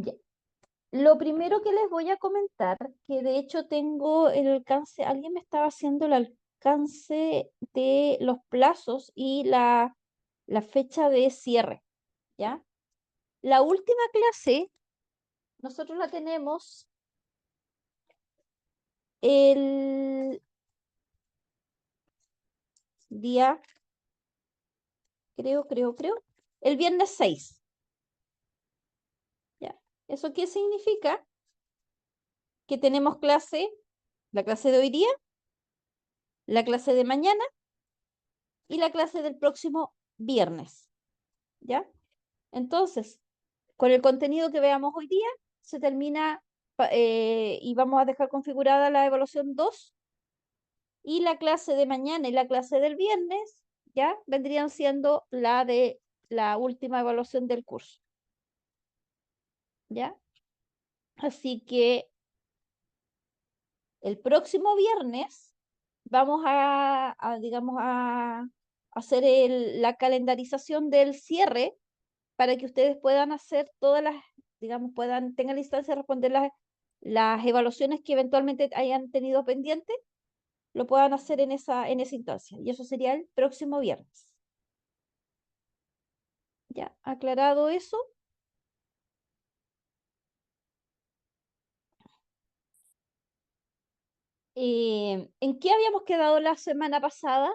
Ya. Lo primero que les voy a comentar, que de hecho tengo el alcance, alguien me estaba haciendo el alcance de los plazos y la fecha de cierre, ¿ya? La última clase, nosotros la tenemos el día, creo, el viernes 6, ¿ya? ¿Eso qué significa? Que tenemos clase, la clase de hoy día, la clase de mañana y la clase del próximo viernes, ¿ya? Entonces, con el contenido que veamos hoy día, se termina y vamos a dejar configurada la evaluación 2 y la clase de mañana y la clase del viernes, ¿ya? Vendrían siendo la de la última evaluación del curso, ¿ya? Así que el próximo viernes vamos digamos, a hacer la calendarización del cierre para que ustedes puedan hacer todas las, digamos, tengan la instancia de responder las evaluaciones que eventualmente hayan tenido pendientes, lo puedan hacer en esa instancia. Y eso sería el próximo viernes. Ya, aclarado eso, ¿en qué habíamos quedado la semana pasada?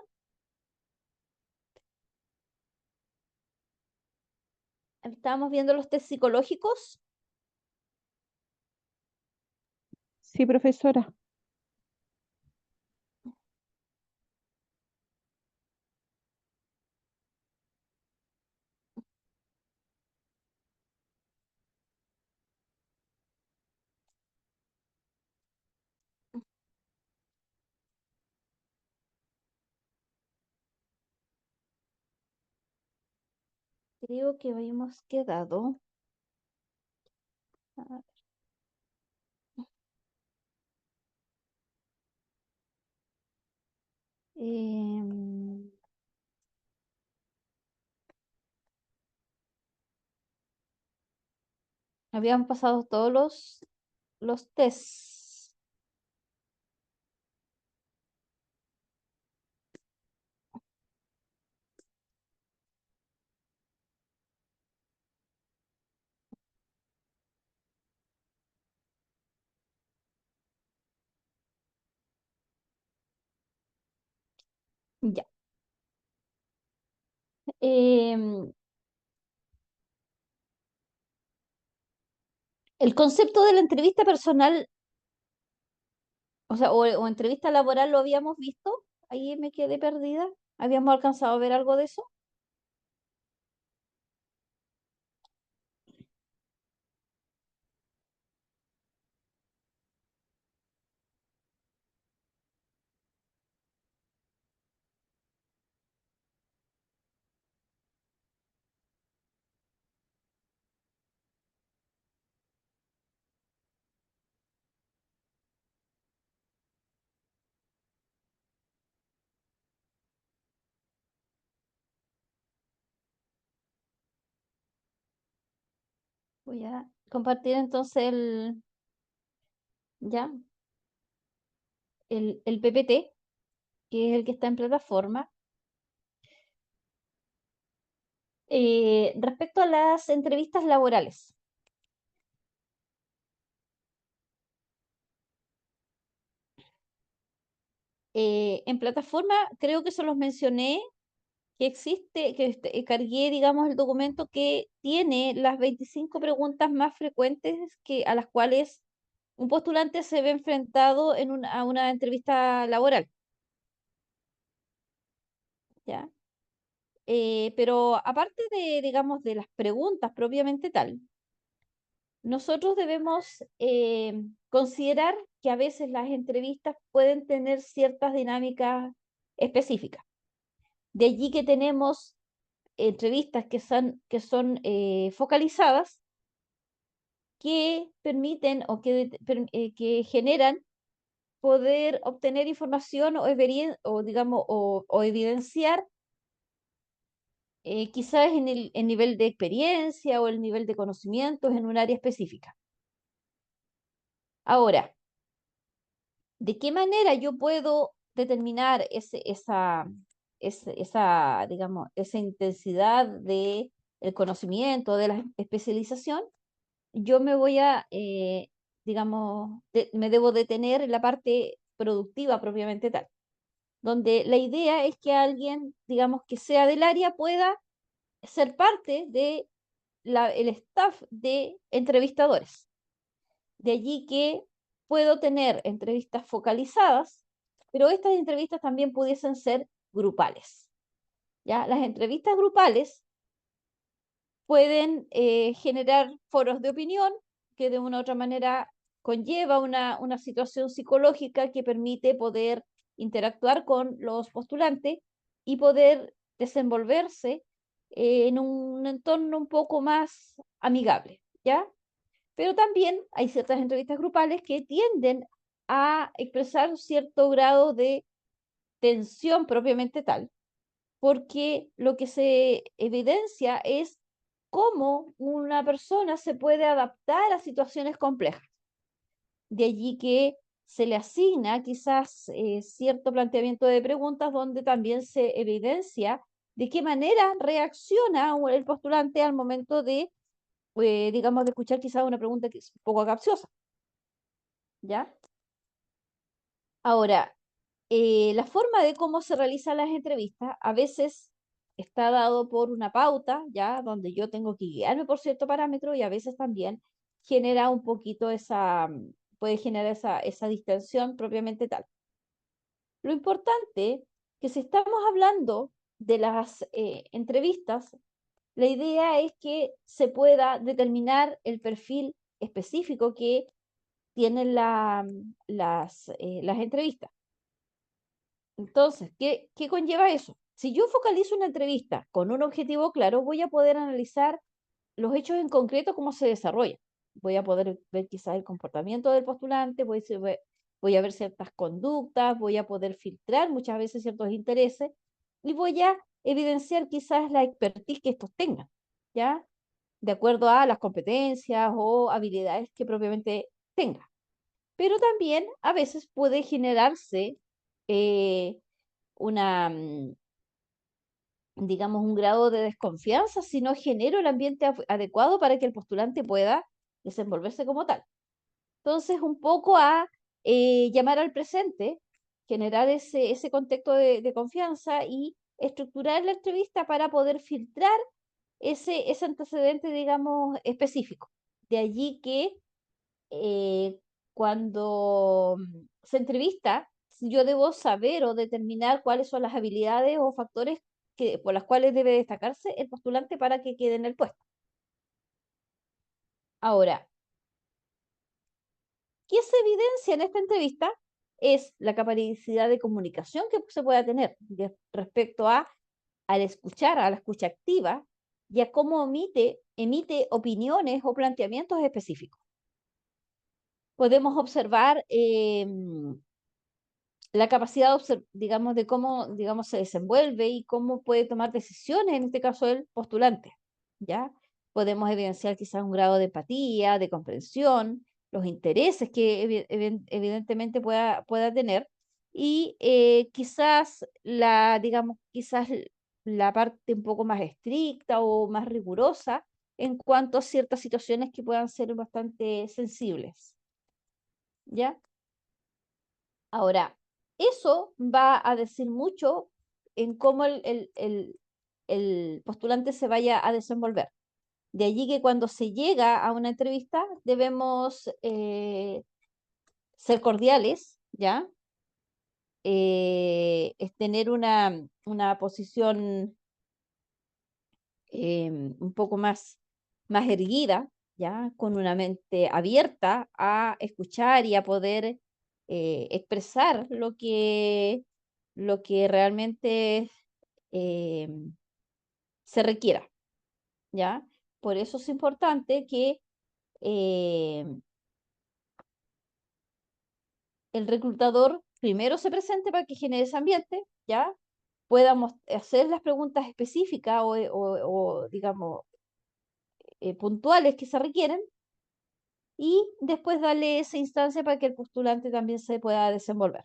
Estábamos viendo los test psicológicos. Sí, profesora. Creo que habíamos quedado. ah, em, Habían pasado todos los tests. Ya. Em, el concepto de la entrevista personal, o sea, o entrevista laboral lo habíamos visto. Ahí me quedé perdida. ¿Habíamos alcanzado a ver algo de eso? Voy a compartir entonces ya, el PPT, que es el que está en plataforma. Respecto a las entrevistas laborales. En plataforma creo que se los mencioné, que existe, cargué, digamos, el documento que tiene las 25 preguntas más frecuentes a las cuales un postulante se ve enfrentado a una entrevista laboral, ¿ya? Pero aparte de, digamos, de las preguntas propiamente tal, nosotros debemos considerar que a veces las entrevistas pueden tener ciertas dinámicas específicas. De allí que tenemos entrevistas que son focalizadas, que permiten que generan poder obtener información o digamos, o evidenciar quizás en el nivel de experiencia o el nivel de conocimientos en un área específica. Ahora, ¿de qué manera yo puedo determinar digamos, esa intensidad de el conocimiento, de la especialización? Yo me voy a, digamos, me debo detener en la parte productiva propiamente tal, donde la idea es que alguien, digamos, que sea del área pueda ser parte de el staff de entrevistadores. De allí que puedo tener entrevistas focalizadas, pero estas entrevistas también pudiesen ser grupales. ¿Ya? Las entrevistas grupales pueden generar foros de opinión que de una u otra manera conlleva una situación psicológica que permite poder interactuar con los postulantes y poder desenvolverse en un entorno un poco más amigable, ¿ya? Pero también hay ciertas entrevistas grupales que tienden a expresar cierto grado de tensión propiamente tal, porque lo que se evidencia es cómo una persona se puede adaptar a situaciones complejas. De allí que se le asigna quizás cierto planteamiento de preguntas donde también se evidencia de qué manera reacciona el postulante al momento de, digamos, de escuchar quizás una pregunta que es un poco capciosa, ¿ya? Ahora, la forma de cómo se realizan las entrevistas a veces está dado por una pauta, ya, donde yo tengo que guiarme por cierto parámetro y a veces también genera un poquito puede generar esa distensión propiamente tal. Lo importante que si estamos hablando de las entrevistas, la idea es que se pueda determinar el perfil específico que tienen las entrevistas. Entonces, ¿qué conlleva eso? Si yo focalizo una entrevista con un objetivo claro, voy a poder analizar los hechos en concreto, cómo se desarrollan. Voy a poder ver quizás el comportamiento del postulante, voy a ver ciertas conductas, voy a poder filtrar muchas veces ciertos intereses y voy a evidenciar quizás la expertise que estos tengan, ¿ya? De acuerdo a las competencias o habilidades que propiamente tengan. Pero también a veces puede generarse eh, una, digamos, un grado de desconfianza si no genero el ambiente adecuado para que el postulante pueda desenvolverse como tal. Entonces, un poco a llamar al presente, generar ese contexto de confianza y estructurar la entrevista para poder filtrar ese antecedente, digamos, específico. De allí que cuando se entrevista, yo debo saber o determinar cuáles son las habilidades o factores por las cuales debe destacarse el postulante para que quede en el puesto. Ahora, ¿qué se evidencia en esta entrevista? Es la capacidad de comunicación que se pueda tener respecto al escuchar, a la escucha activa y a cómo emite opiniones o planteamientos específicos. Podemos observar la capacidad, digamos, de cómo, digamos, se desenvuelve y cómo puede tomar decisiones, en este caso el postulante, ¿ya? Podemos evidenciar quizás un grado de empatía, de comprensión, los intereses que evidentemente pueda tener y quizás digamos, quizás la parte un poco más estricta o más rigurosa en cuanto a ciertas situaciones que puedan ser bastante sensibles, ¿ya? Ahora, eso va a decir mucho en cómo el postulante se vaya a desenvolver. De allí que cuando se llega a una entrevista debemos ser cordiales, ¿ya? Es tener una posición un poco más erguida, ¿ya? Con una mente abierta a escuchar y a poder expresar lo que realmente eh, se requiera, ¿ya? Por eso es importante que eh, el reclutador primero se presente para que genere ese ambiente, ¿ya? hacer las preguntas específicas o, digamos, puntuales que se requieren y después darle esa instancia para que el postulante también se pueda desenvolver.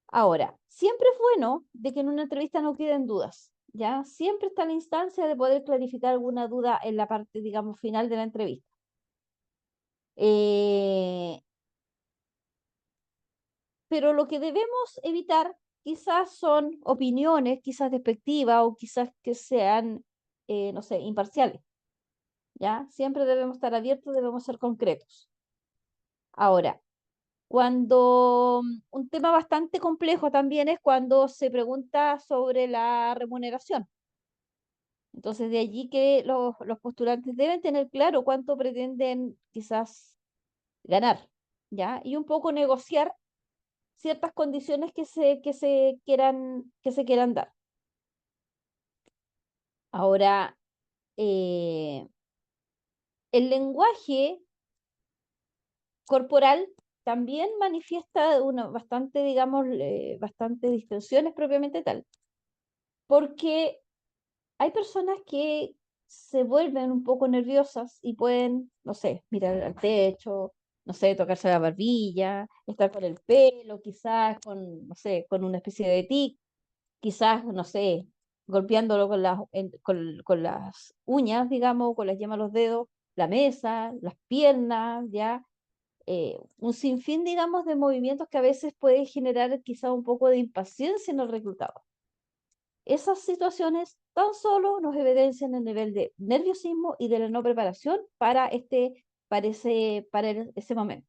Ahora, siempre es bueno de que en una entrevista no queden dudas, ¿ya? Siempre está la instancia de poder clarificar alguna duda en la parte, digamos, final de la entrevista. Pero lo que debemos evitar quizás son opiniones, quizás despectivas o quizás que sean, no sé, imparciales, ¿ya? Siempre debemos estar abiertos, debemos ser concretos. Ahora, un tema bastante complejo también es cuando se pregunta sobre la remuneración. Entonces, de allí que los postulantes deben tener claro cuánto pretenden quizás ganar, ¿ya? Y un poco negociar ciertas condiciones que se quieran dar. Ahora, el lenguaje corporal también manifiesta bastante, digamos, bastante distorsiones propiamente tal, porque hay personas que se vuelven un poco nerviosas y pueden, no sé, mirar al techo, no sé, tocarse la barbilla, estar con el pelo, quizás con, no sé, con una especie de tic, quizás, no sé, golpeándolo con las uñas, digamos, con las yemas de los dedos, la mesa, las piernas, ya, un sinfín, digamos, de movimientos que a veces puede generar quizá un poco de impaciencia en el reclutado. Esas situaciones tan solo nos evidencian el nivel de nerviosismo y de la no preparación para ese momento.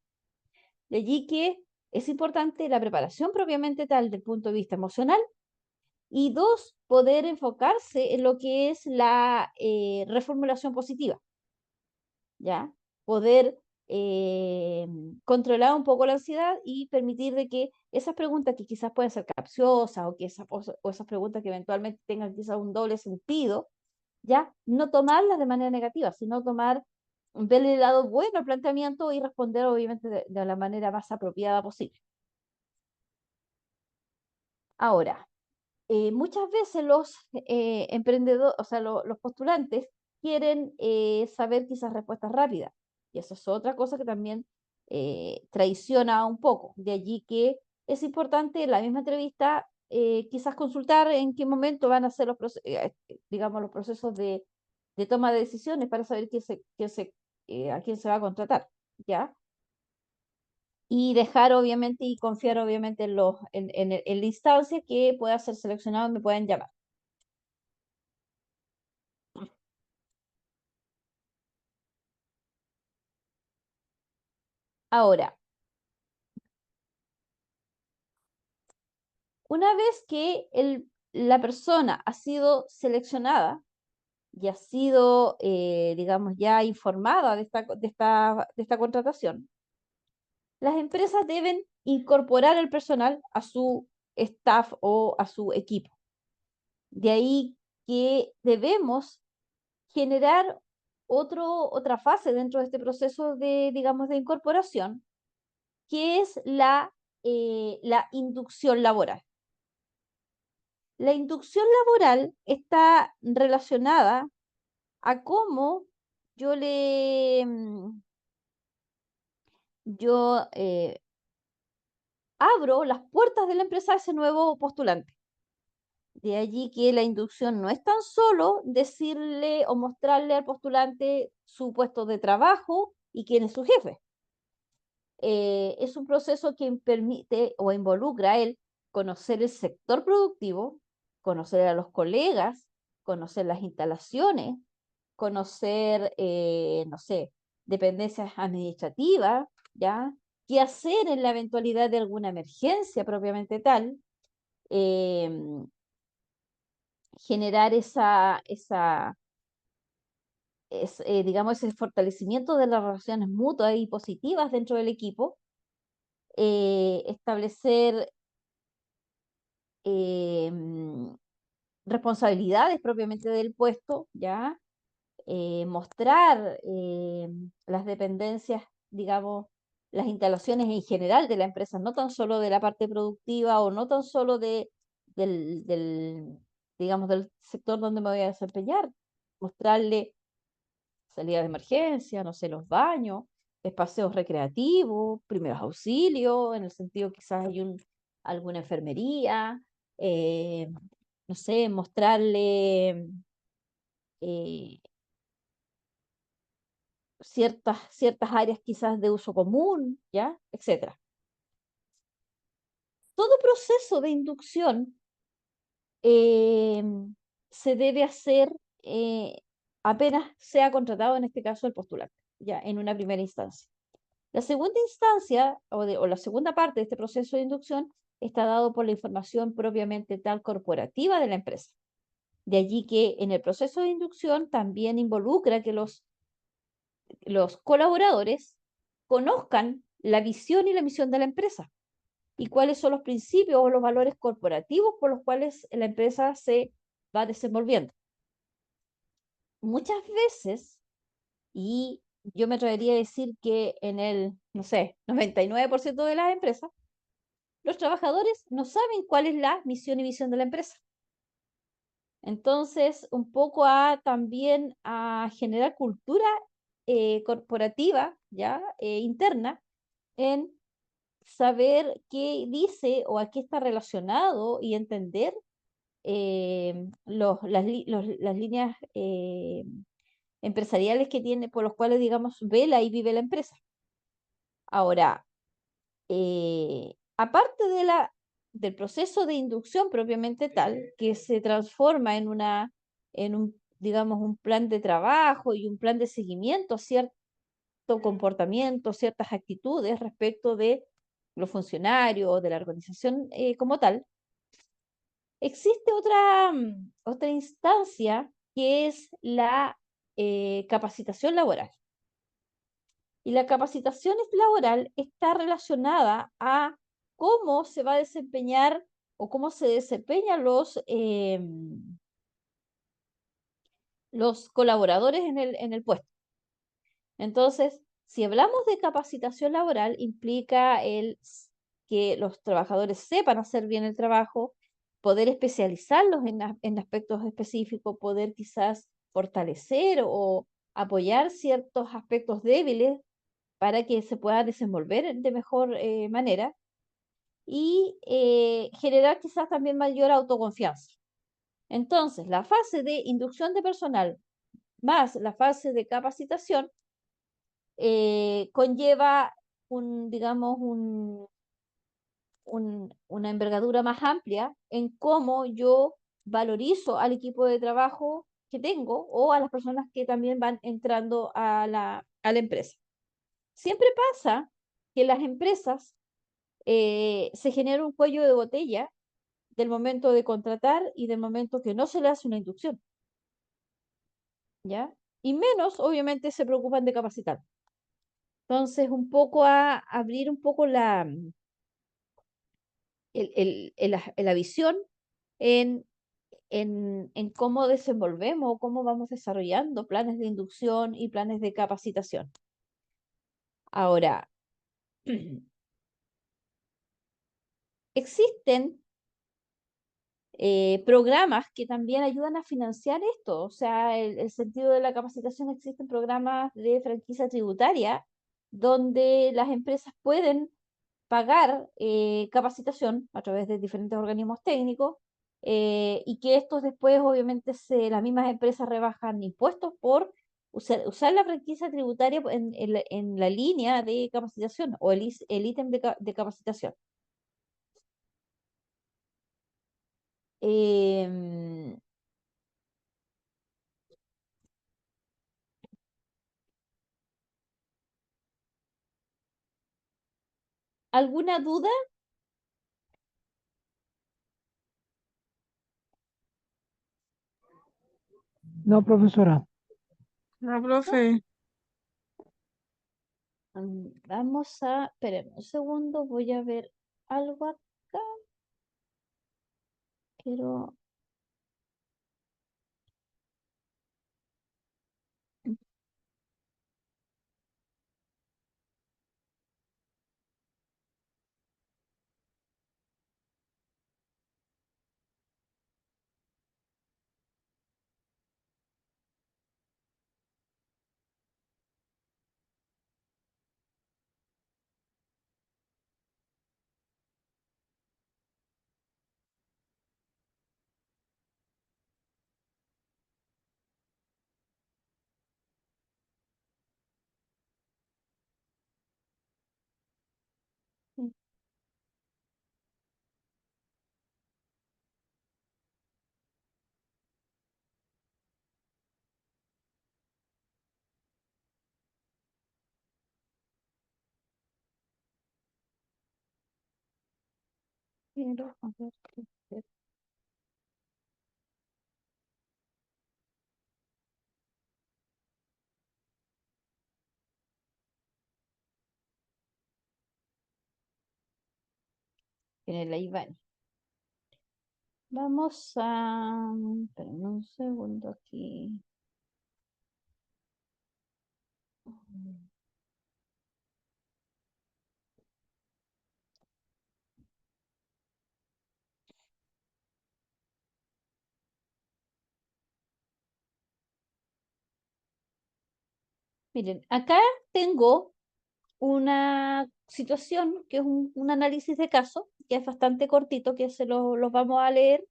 De allí que es importante la preparación propiamente tal del punto de vista emocional y dos, poder enfocarse en lo que es la reformulación positiva, ¿ya? Poder controlar un poco la ansiedad y permitir de que esas preguntas que quizás pueden ser capciosas o esas preguntas que eventualmente tengan quizás un doble sentido, ¿ya? No tomarlas de manera negativa, sino verle el lado bueno al planteamiento y responder obviamente de la manera más apropiada posible. Ahora, muchas veces los emprendedores, o sea, los postulantes quieren saber quizás respuestas rápidas. Y eso es otra cosa que también traiciona un poco. De allí que es importante en la misma entrevista quizás consultar en qué momento van a ser digamos, los procesos de toma de decisiones para saber a quién se va a contratar, ¿ya? Y dejar obviamente y confiar obviamente en la instancia que pueda ser seleccionado y me pueden llamar. Ahora, una vez que la persona ha sido seleccionada y ha sido, digamos, ya informada de esta contratación, las empresas deben incorporar el personal a su staff o a su equipo. De ahí que debemos generar otra fase dentro de este proceso de, digamos, de incorporación, que es la inducción laboral. La inducción laboral está relacionada a cómo yo yo abro las puertas de la empresa a ese nuevo postulante. De allí que la inducción no es tan solo decirle o mostrarle al postulante su puesto de trabajo y quién es su jefe. Es un proceso que permite o involucra a él conocer el sector productivo, conocer a los colegas, conocer las instalaciones, conocer, no sé, dependencias administrativas, ¿ya? ¿Qué hacer en la eventualidad de alguna emergencia propiamente tal? Em, Generar digamos, ese fortalecimiento de las relaciones mutuas y positivas dentro del equipo, establecer em, responsabilidades propiamente del puesto, ¿ya? Mostrar las dependencias, digamos, las instalaciones en general de la empresa, no tan solo de la parte productiva o no tan solo digamos, del sector donde me voy a desempeñar, mostrarle salida de emergencia, no sé, los baños, espacios recreativos, primeros auxilios, en el sentido quizás hay alguna enfermería, eh, no sé, mostrarle eh, ciertas áreas quizás de uso común, ¿ya? Etcétera. Todo proceso de inducción eh, se debe hacer eh, apenas sea contratado, en este caso, el postulante, ya en una primera instancia. La segunda instancia o la segunda parte de este proceso de inducción está dado por la información propiamente tal corporativa de la empresa. De allí que en el proceso de inducción también involucra que los colaboradores conozcan la visión y la misión de la empresa y cuáles son los principios o los valores corporativos por los cuales la empresa se va desenvolviendo. Muchas veces, y yo me atrevería a decir que en el, no sé, 99% de las empresas, los trabajadores no saben cuál es la misión y visión de la empresa. Entonces, un poco también a generar cultura corporativa, ya, interna, en saber qué dice o a qué está relacionado y entender las líneas empresariales que tiene, por los cuales, digamos, vela y vive la empresa. Ahora, aparte del proceso de inducción propiamente tal, que se transforma en un, digamos, un plan de trabajo y un plan de seguimiento, cierto comportamiento, ciertas actitudes respecto de los funcionarios o de la organización como tal, existe otra instancia que es la capacitación laboral. Y la capacitación laboral está relacionada a cómo se va a desempeñar o cómo se desempeñan los colaboradores en el puesto. Entonces, si hablamos de capacitación laboral, implica que los trabajadores sepan hacer bien el trabajo, poder especializarlos en aspectos específicos, poder quizás fortalecer o apoyar ciertos aspectos débiles para que se pueda desenvolver de mejor manera y generar quizás también mayor autoconfianza. Entonces, la fase de inducción de personal más la fase de capacitación conlleva digamos, una envergadura más amplia en cómo yo valorizo al equipo de trabajo que tengo o a las personas que también van entrando a la empresa. Siempre pasa que las empresas se genera un cuello de botella del momento de contratar y del momento que no se le hace una inducción, ¿ya? Y menos, obviamente, se preocupan de capacitar. Entonces, un poco a abrir un poco la visión en, en cómo desenvolvemos, cómo vamos desarrollando planes de inducción y planes de capacitación. Ahora, existen programas que también ayudan a financiar esto. O sea, el sentido de la capacitación, existen programas de franquicia tributaria donde las empresas pueden pagar capacitación a través de diferentes organismos técnicos y que estos después, obviamente, las mismas empresas rebajan impuestos por usar la franquicia tributaria en la línea de capacitación o el ítem de capacitación. Em, ¿Alguna duda? No, profesora. No, profe. Vamos a, esperen un segundo, voy a ver algo acá. Quiero, quiero, a ver, tiene la Ivani. Vamos a... Esperen un segundo aquí. Miren, acá tengo una situación que es un análisis de caso, que es bastante cortito, que los vamos a leer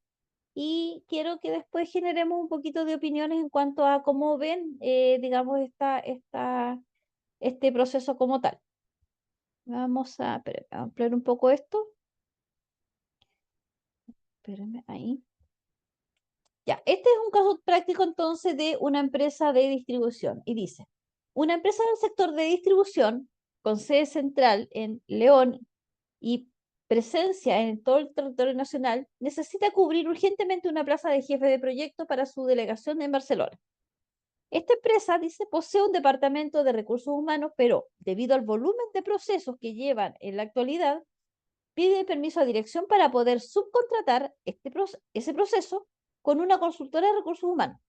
y quiero que después generemos un poquito de opiniones en cuanto a cómo ven, digamos, este proceso como tal. Vamos a, espera, a ampliar un poco esto. Espérenme ahí. Ya, este es un caso práctico entonces de una empresa de distribución y dice, una empresa del sector de distribución con sede central en León y presencia en todo el territorio nacional necesita cubrir urgentemente una plaza de jefe de proyecto para su delegación en Barcelona. Esta empresa, dice, posee un departamento de recursos humanos, pero debido al volumen de procesos que llevan en la actualidad, pide permiso a dirección para poder subcontratar ese proceso con una consultora de recursos humanos.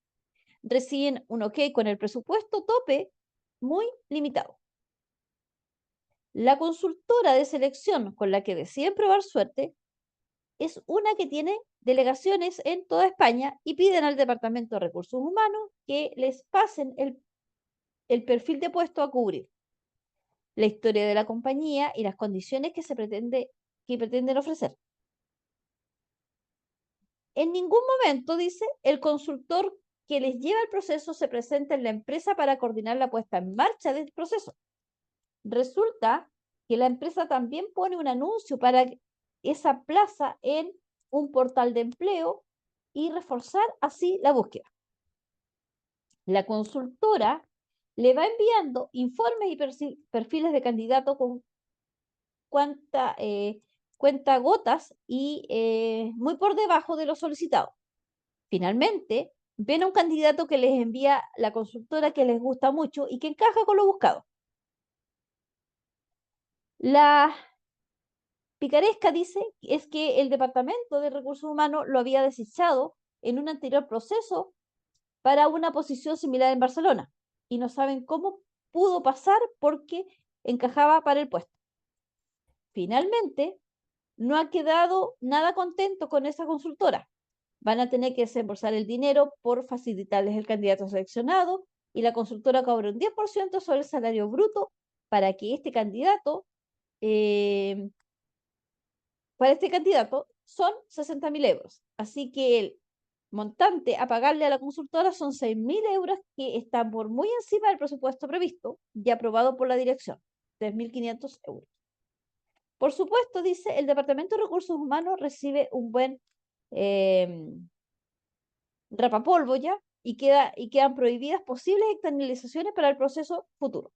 Reciben un OK con el presupuesto tope muy limitado. La consultora de selección con la que deciden probar suerte es una que tiene delegaciones en toda España y piden al Departamento de Recursos Humanos que les pasen el perfil de puesto a cubrir, la historia de la compañía y las condiciones que pretenden ofrecer. En ningún momento, dice, el consultor que les lleva el proceso se presenta en la empresa para coordinar la puesta en marcha del proceso. Resulta que la empresa también pone un anuncio para esa plaza en un portal de empleo y reforzar así la búsqueda. La consultora le va enviando informes y perfiles de candidato con cuentagotas y muy por debajo de lo solicitado. Finalmente, ven a un candidato que les envía la consultora que les gusta mucho y que encaja con lo buscado. La picaresca, dice, es que el Departamento de Recursos Humanos lo había desechado en un anterior proceso para una posición similar en Barcelona y no saben cómo pudo pasar porque encajaba para el puesto. Finalmente, no ha quedado nada contento con esa consultora. Van a tener que desembolsar el dinero por facilitarles el candidato seleccionado y la consultora cobra un 10% sobre el salario bruto para que eh, para este candidato son 60.000 euros. Así que el montante a pagarle a la consultora son 6.000 euros que están por muy encima del presupuesto previsto y aprobado por la dirección, 3.500 euros. Por supuesto, dice, el Departamento de Recursos Humanos recibe un buen rapapolvo ya y quedan prohibidas posibles externalizaciones para el proceso futuro.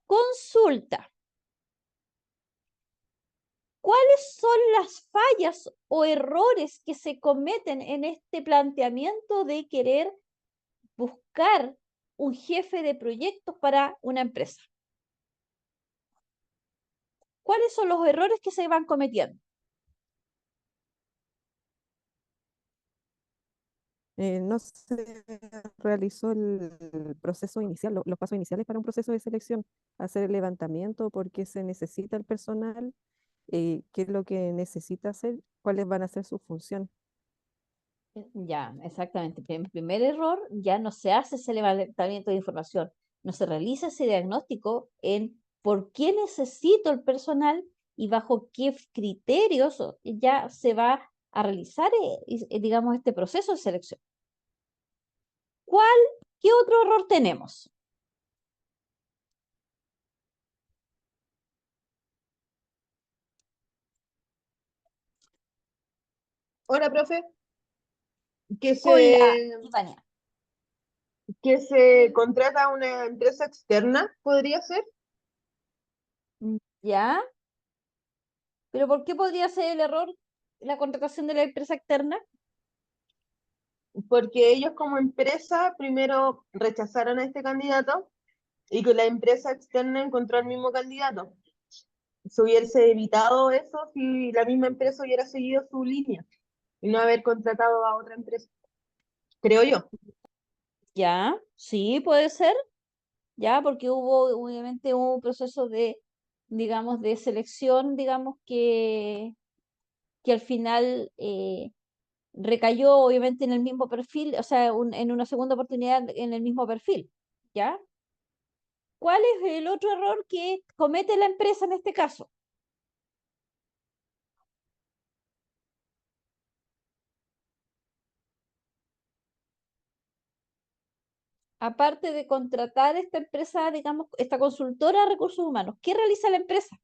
Consulta. ¿Cuáles son las fallas o errores que se cometen en este planteamiento de querer buscar un jefe de proyectos para una empresa? ¿Cuáles son los errores que se van cometiendo? No se realizó el proceso inicial, los pasos iniciales para un proceso de selección, hacer el levantamiento, por qué se necesita el personal, qué es lo que necesita hacer, cuáles van a ser sus funciones. Ya, exactamente. Primer error, ya no se hace ese levantamiento de información, no se realiza ese diagnóstico en por qué necesito el personal y bajo qué criterios ya se va a realizar, digamos, este proceso de selección. ¿Qué otro error tenemos? Hola, profe. Que Hola, se, Ivania. que se contrata a una empresa externa, ¿podría ser? ¿Ya? ¿Pero por qué podría ser el error la contratación de la empresa externa? Porque ellos como empresa primero rechazaron a este candidato y que la empresa externa encontró al mismo candidato. Se hubiese evitado eso si la misma empresa hubiera seguido su línea y no haber contratado a otra empresa, creo yo. Ya, sí, puede ser, ya, porque hubo obviamente un proceso de, digamos, de selección, digamos, que al final recayó obviamente en el mismo perfil, o sea, en una segunda oportunidad en el mismo perfil, ¿ya? ¿Cuál es el otro error que comete la empresa en este caso? Aparte de contratar esta empresa, digamos, esta consultora de recursos humanos, ¿qué realiza la empresa?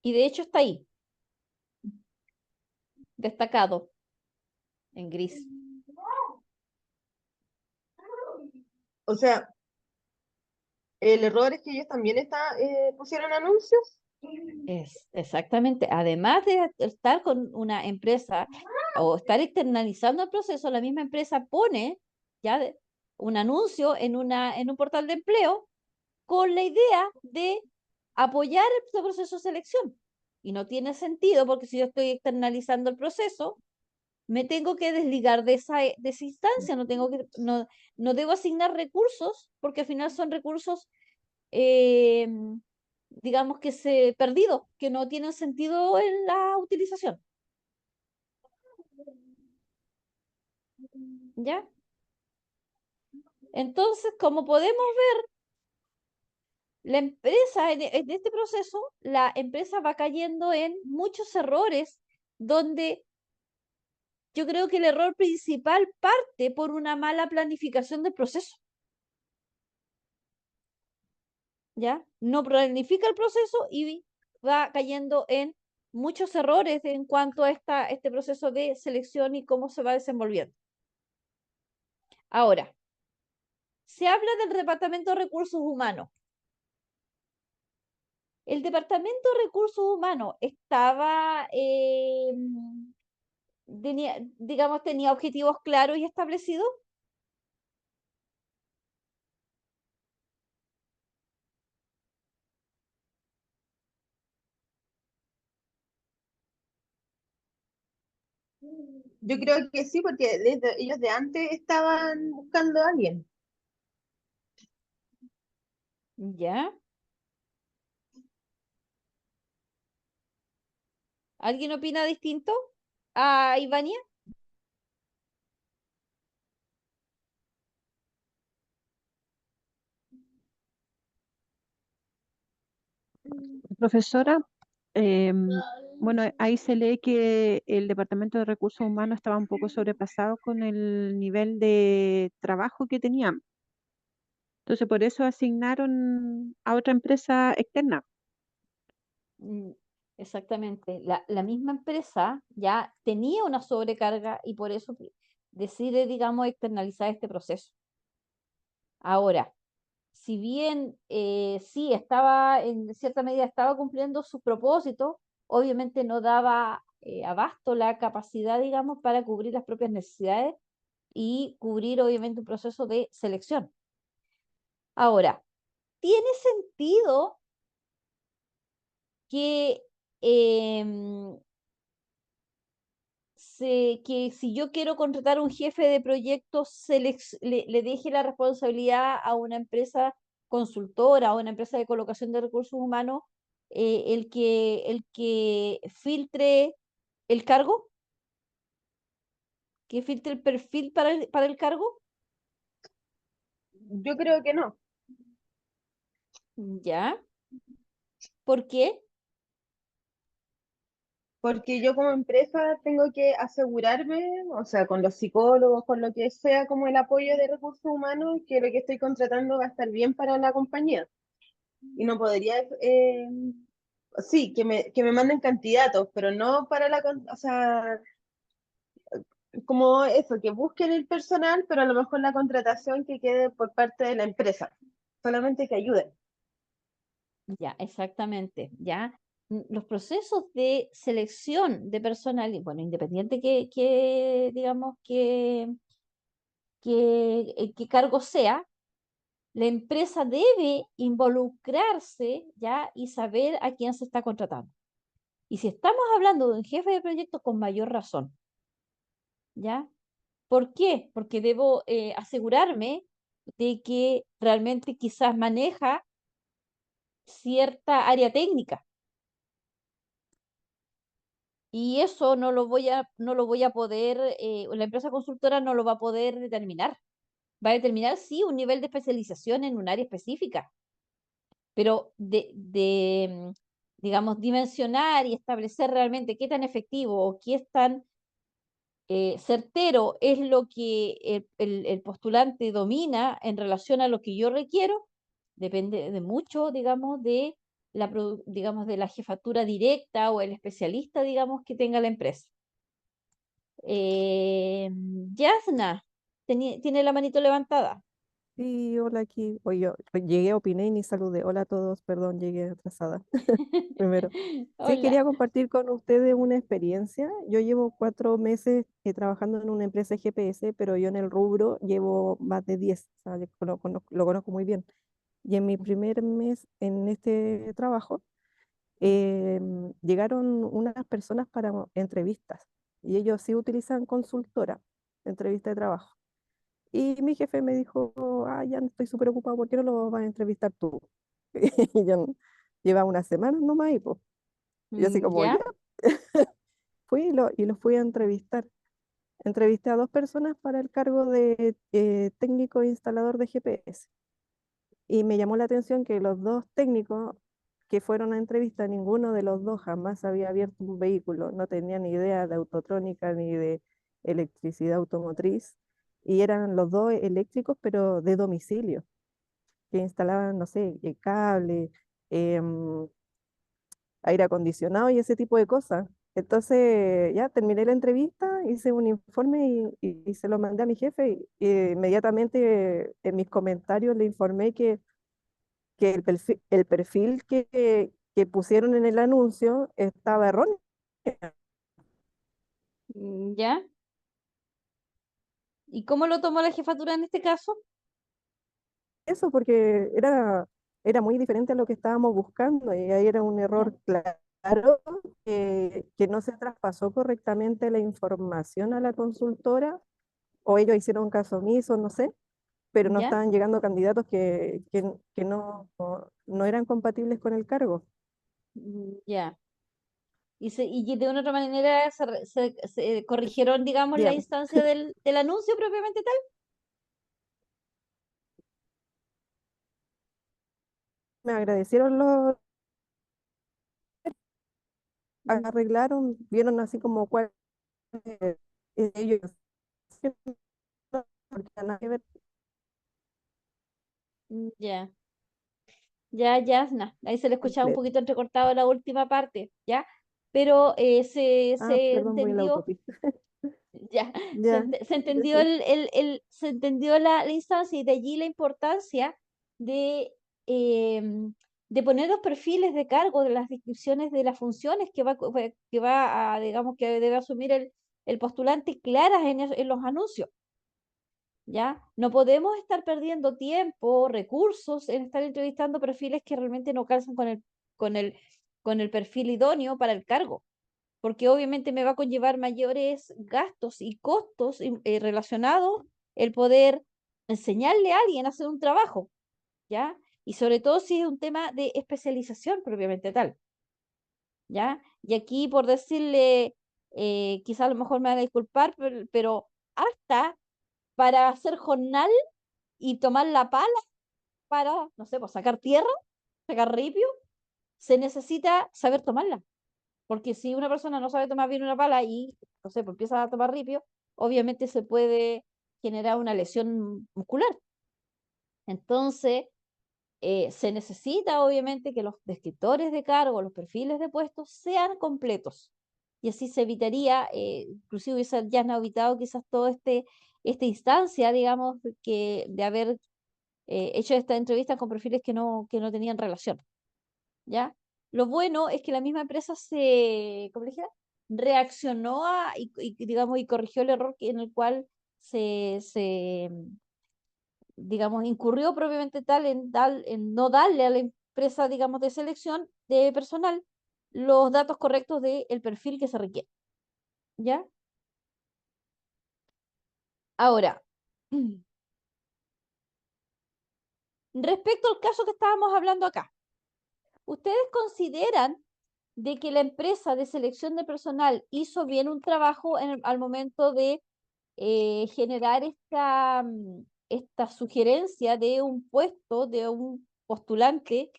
Y de hecho está ahí, destacado, en gris. O sea, el error es que ellos también pusieron anuncios. Es exactamente. Además de estar con una empresa o estar externalizando el proceso, la misma empresa pone ya un anuncio en un portal de empleo con la idea de apoyar este proceso de selección. Y no tiene sentido porque si yo estoy externalizando el proceso, me tengo que desligar de esa instancia, no debo asignar recursos porque al final son recursos eh, digamos que se perdidos, que no tienen sentido en la utilización. ¿Ya? Entonces, como podemos ver, la empresa en este proceso, la empresa va cayendo en muchos errores donde yo creo que el error principal parte por una mala planificación del proceso. ¿Ya? No planifica el proceso y va cayendo en muchos errores en cuanto a este proceso de selección y cómo se va desenvolviendo. Ahora, se habla del Departamento de Recursos Humanos. El Departamento de Recursos Humanos digamos, tenía objetivos claros y establecidos. Yo creo que sí, porque ellos de antes estaban buscando a alguien. ¿Ya? ¿Alguien opina distinto a Ivania? Profesora, em, bueno, ahí se lee que el Departamento de Recursos Humanos estaba un poco sobrepasado con el nivel de trabajo que tenían. Entonces, por eso asignaron a otra empresa externa. Mm, Exactamente. La misma empresa ya tenía una sobrecarga y por eso decide, digamos, externalizar este proceso. Ahora, si bien sí estaba, en cierta medida estaba cumpliendo su propósito, obviamente no daba abasto la capacidad, digamos, para cubrir las propias necesidades y cubrir, obviamente, un proceso de selección. Ahora, ¿tiene sentido que em, que si yo quiero contratar un jefe de proyecto, le deje la responsabilidad a una empresa consultora, o una empresa de colocación de recursos humanos, el que filtre el cargo, que filtre el perfil para el cargo? Yo creo que no, ¿Ya? ¿Por qué? porque yo como empresa tengo que asegurarme, o sea, con los psicólogos, con lo que sea como el apoyo de recursos humanos, que lo que estoy contratando va a estar bien para la compañía. Y no podría, sí, que me manden candidatos, pero no para o sea, como eso, que busquen el personal, pero a lo mejor la contratación que quede por parte de la empresa, solamente que ayuden. Ya, exactamente, ya. Los procesos de selección de personal, y bueno, independiente digamos, qué cargo sea, la empresa debe involucrarse, ya, y saber a quién se está contratando. Y si estamos hablando de un jefe de proyecto, con mayor razón, ¿ya? ¿Por qué? Porque debo asegurarme de que realmente quizás maneja cierta área técnica. Y eso no lo voy a poder, la empresa consultora no lo va a poder determinar. Va a determinar, sí, un nivel de especialización en un área específica, pero digamos, dimensionar y establecer realmente qué tan efectivo o qué tan certero es lo que el postulante domina en relación a lo que yo requiero, depende de mucho, digamos, digamos, de la jefatura directa o el especialista, digamos, que tenga la empresa. Yasna, tiene la manito levantada. Sí, hola aquí. Oye, yo llegué, opiné y ni saludé. Hola a todos, perdón, llegué atrasada. Primero. Sí, Hola. quería compartir con ustedes una experiencia. Yo llevo 4 meses trabajando en una empresa de GPS, pero yo en el rubro llevo más de 10, o sea, lo conozco muy bien. Y en mi primer mes en este trabajo, llegaron unas personas para entrevistas y ellos sí utilizan consultora, entrevista de trabajo. Y mi jefe me dijo, ah, ya no estoy súper ocupado, ¿por qué no lo vas a entrevistar tú? Y yo lleva unas semanas nomás y pues, yo así como, ya, ¿Ya? fui y los fui a entrevistar. Entrevisté a 2 personas para el cargo de técnico e instalador de GPS. Y me llamó la atención que los 2 técnicos que fueron a entrevista, ninguno de los dos jamás había abierto un vehículo, no tenía ni idea de autotrónica ni de electricidad automotriz. Y eran los dos eléctricos, pero de domicilio, que instalaban, no sé, cable, em, aire acondicionado y ese tipo de cosas. Entonces, ya terminé la entrevista, hice un informe y se lo mandé a mi jefe y inmediatamente en mis comentarios le informé que el perfil que pusieron en el anuncio estaba erróneo. ¿Ya? ¿Y cómo lo tomó la jefatura en este caso? Eso porque era muy diferente a lo que estábamos buscando y ahí era un ¿Ya? error claro que no se traspasó correctamente la información a la consultora o ellos hicieron caso omiso, no sé, pero no ¿Ya? estaban llegando candidatos que no eran compatibles con el cargo. ¿Ya? Y de una otra manera se corrigieron, digamos, la Bien, instancia del anuncio propiamente tal. me agradecieron Mm, arreglaron, vieron así como cuál ellos no, porque nada que ver. Ya, ya, ahí se le escuchaba un Completo. poquito entrecortado la última parte, ¿ya? Pero Ah, se perdón, voy en la entendió. autopista. Ya, Ya, se entendió gracias. se entendió la instancia y de allí la importancia de, de poner los perfiles de cargo de las descripciones de las funciones que va a, digamos, que debe asumir el postulante claras en los anuncios, ¿ya? No podemos estar perdiendo tiempo, recursos en estar entrevistando perfiles que realmente no calzan con el, con el perfil idóneo para el cargo porque obviamente me va a conllevar mayores gastos y costos relacionados el poder enseñarle a alguien a hacer un trabajo, ¿ya? Y sobre todo si es un tema de especialización propiamente tal, ¿ya? Y aquí por decirle, quizá a lo mejor me van a disculpar, pero hasta para hacer jornal y tomar la pala para, no sé, pues sacar tierra, sacar ripio, se necesita saber tomarla. Porque si una persona no sabe tomar bien una pala y, no sé, pues empieza a tomar ripio, obviamente se puede generar una lesión muscular. Entonces, se necesita obviamente que los descriptores de cargo, los perfiles de puestos sean completos, y así se evitaría, inclusive hubiese ya no evitado quizás toda esta instancia, digamos, de haber hecho esta entrevista con perfiles que no tenían relación, ¿ya? Lo bueno es que la misma empresa ¿cómo le dijera? Reaccionó digamos, y corrigió el error en el cual digamos, incurrió propiamente tal en no darle a la empresa, digamos, de selección de personal los datos correctos del perfil que se requiere, ¿ya? Ahora, respecto al caso que estábamos hablando acá, ¿ustedes consideran de que la empresa de selección de personal hizo bien un trabajo al momento de generar esta sugerencia de un puesto, de un postulante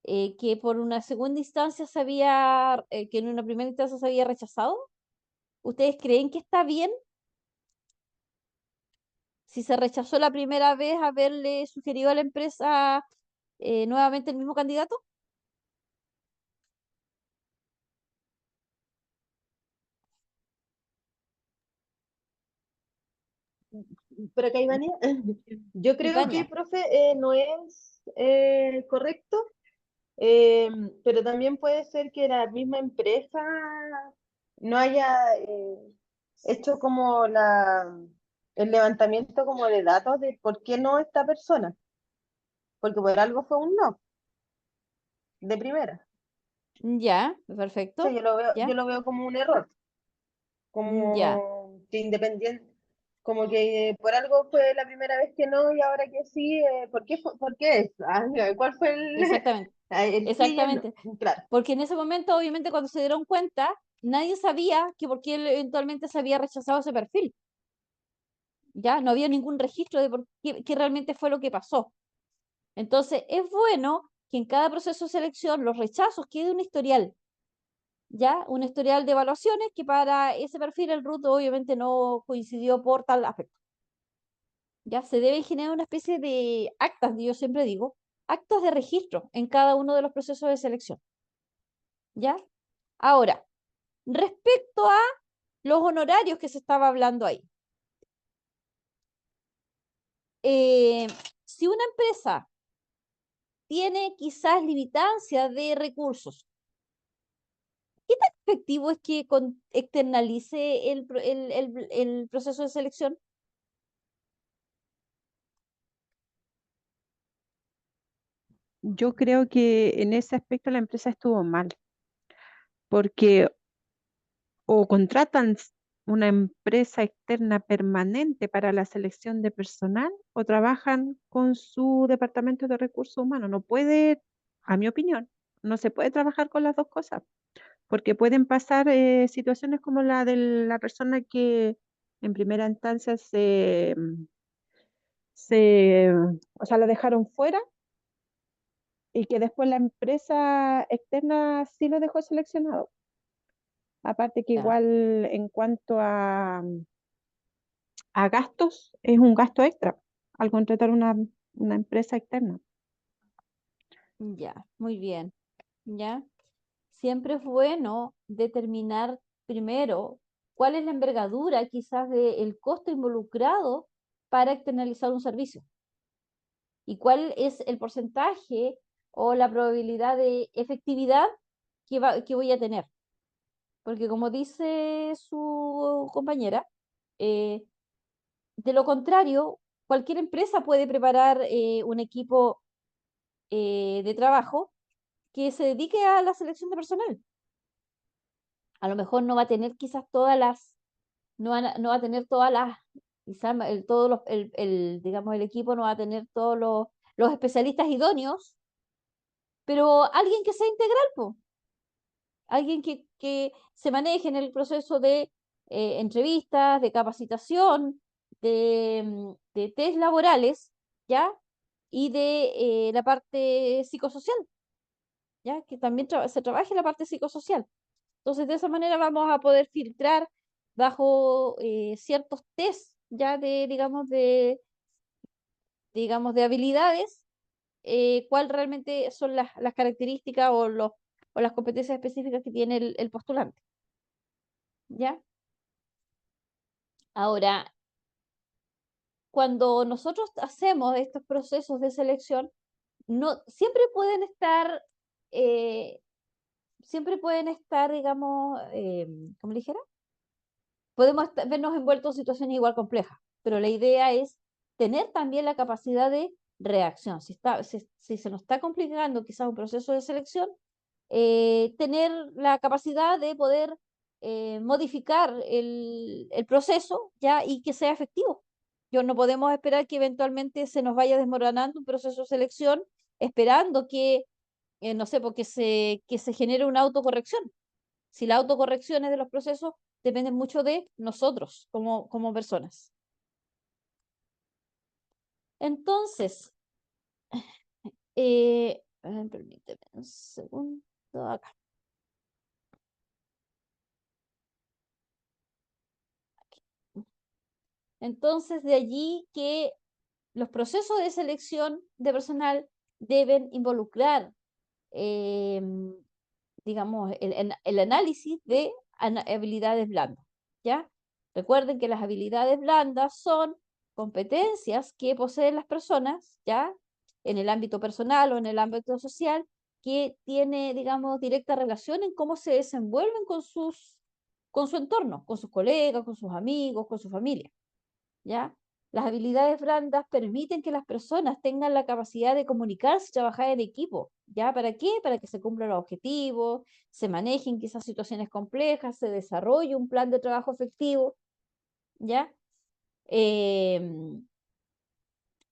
que por una segunda instancia que en una primera instancia se había rechazado? ¿Ustedes creen que está bien si se rechazó la primera vez haberle sugerido a la empresa nuevamente el mismo candidato? Por acá, Ivania. Yo creo que, Ivania, profe, no es correcto, pero también puede ser que la misma empresa no haya hecho como el levantamiento como de datos de por qué no esta persona, porque por algo fue un no, de primera. ya, O sea, perfecto, yo ya, lo veo como un error, ya, como que independiente, como que por algo fue la primera vez que no y ahora que sí, por qué es? ¿Cuál fue exactamente, el sí y el no? exactamente. Claro. Porque en ese momento, obviamente, cuando se dieron cuenta, nadie sabía que por qué él eventualmente se había rechazado ese perfil. Ya no había ningún registro de qué realmente fue lo que pasó. Entonces, es bueno que en cada proceso de selección los rechazos quede un historial, ¿ya? Un historial de evaluaciones que para ese perfil el RUT obviamente no coincidió por tal aspecto. Ya se debe generar una especie de actas, yo siempre digo, actas de registro en cada uno de los procesos de selección, ¿ya? Ahora, respecto a los honorarios que se estaba hablando ahí. Si una empresa tiene quizás limitancia de recursos, ¿qué tan efectivo es que externalice el proceso de selección? Yo creo que en ese aspecto la empresa estuvo mal, porque o contratan una empresa externa permanente para la selección de personal o trabajan con su departamento de recursos humanos. No puede, a mi opinión, no se puede trabajar con las dos cosas, porque pueden pasar situaciones como la de la persona que en primera instancia se, o sea, la dejaron fuera y que después la empresa externa sí lo dejó seleccionado. Aparte que Ya, igual en cuanto a gastos, es un gasto extra al contratar una empresa externa. ya, muy bien, ya. Siempre es bueno determinar primero cuál es la envergadura quizás del costo involucrado para externalizar un servicio y cuál es el porcentaje o la probabilidad de efectividad que voy a tener. Porque como dice su compañera, eh, de lo contrario, cualquier empresa puede preparar un equipo de trabajo que se dedique a la selección de personal. A lo mejor no va a tener quizás no va a tener todas las, quizás todos digamos, el equipo no va a tener todos los especialistas idóneos, pero alguien que sea integral, po. Alguien que se maneje en el proceso de entrevistas, de capacitación, de test laborales, ¿ya? Y de la parte psicosocial, ¿ya? Que también se trabaje la parte psicosocial. Entonces, de esa manera vamos a poder filtrar bajo ciertos test, ya digamos, de habilidades, cuál realmente son las características o las competencias específicas que tiene el postulante. ¿ya? Ahora, cuando nosotros hacemos estos procesos de selección, no, eh, siempre pueden estar, digamos, ¿cómo le dijera? Podemos vernos envueltos en situaciones igual complejas, pero la idea es tener también la capacidad de reacción. Si se nos está complicando quizás un proceso de selección, tener la capacidad de poder modificar el proceso, ¿ya? Y que sea efectivo. No podemos esperar que eventualmente se nos vaya desmoronando un proceso de selección esperando que, no sé, que se genere una autocorrección. Si la autocorrección es de los procesos, depende mucho de nosotros como personas. Entonces, permíteme un segundo acá. Entonces, de allí que los procesos de selección de personal deben involucrar, digamos, el análisis de habilidades blandas, ¿ya? Recuerden que las habilidades blandas son competencias que poseen las personas, ¿ya? En el ámbito personal o en el ámbito social, que tiene, digamos, directa relación en cómo se desenvuelven con su entorno, con sus colegas, con sus amigos, con su familia, ¿ya? Las habilidades blandas permiten que las personas tengan la capacidad de comunicarse y trabajar en equipo, ¿ya? ¿Para qué? Para que se cumplan los objetivos, se manejen quizás situaciones complejas, se desarrolle un plan de trabajo efectivo, ¿ya? Y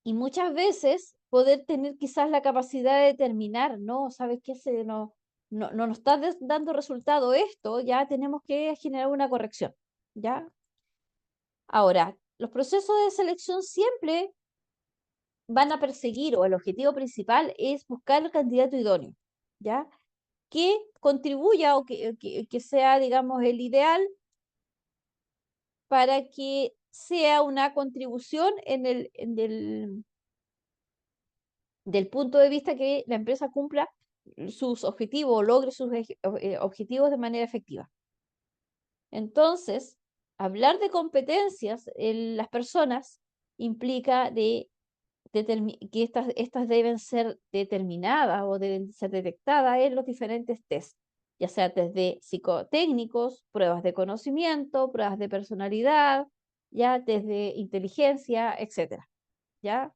muchas veces poder tener quizás la capacidad de determinar, no, ¿sabes qué? No nos está dando resultado esto, ya tenemos que generar una corrección, ¿ya? Ahora, los procesos de selección siempre van a perseguir, o el objetivo principal es buscar el candidato idóneo, ¿ya? Que contribuya o que sea, digamos, el ideal para que sea una contribución del punto de vista que la empresa cumpla sus objetivos o logre sus objetivos de manera efectiva. Entonces, hablar de competencias en las personas implica que estas deben ser determinadas o deben ser detectadas en los diferentes tests, ya sea test de psicotécnicos, pruebas de conocimiento, pruebas de personalidad, ya test de inteligencia, etcétera, ¿ya?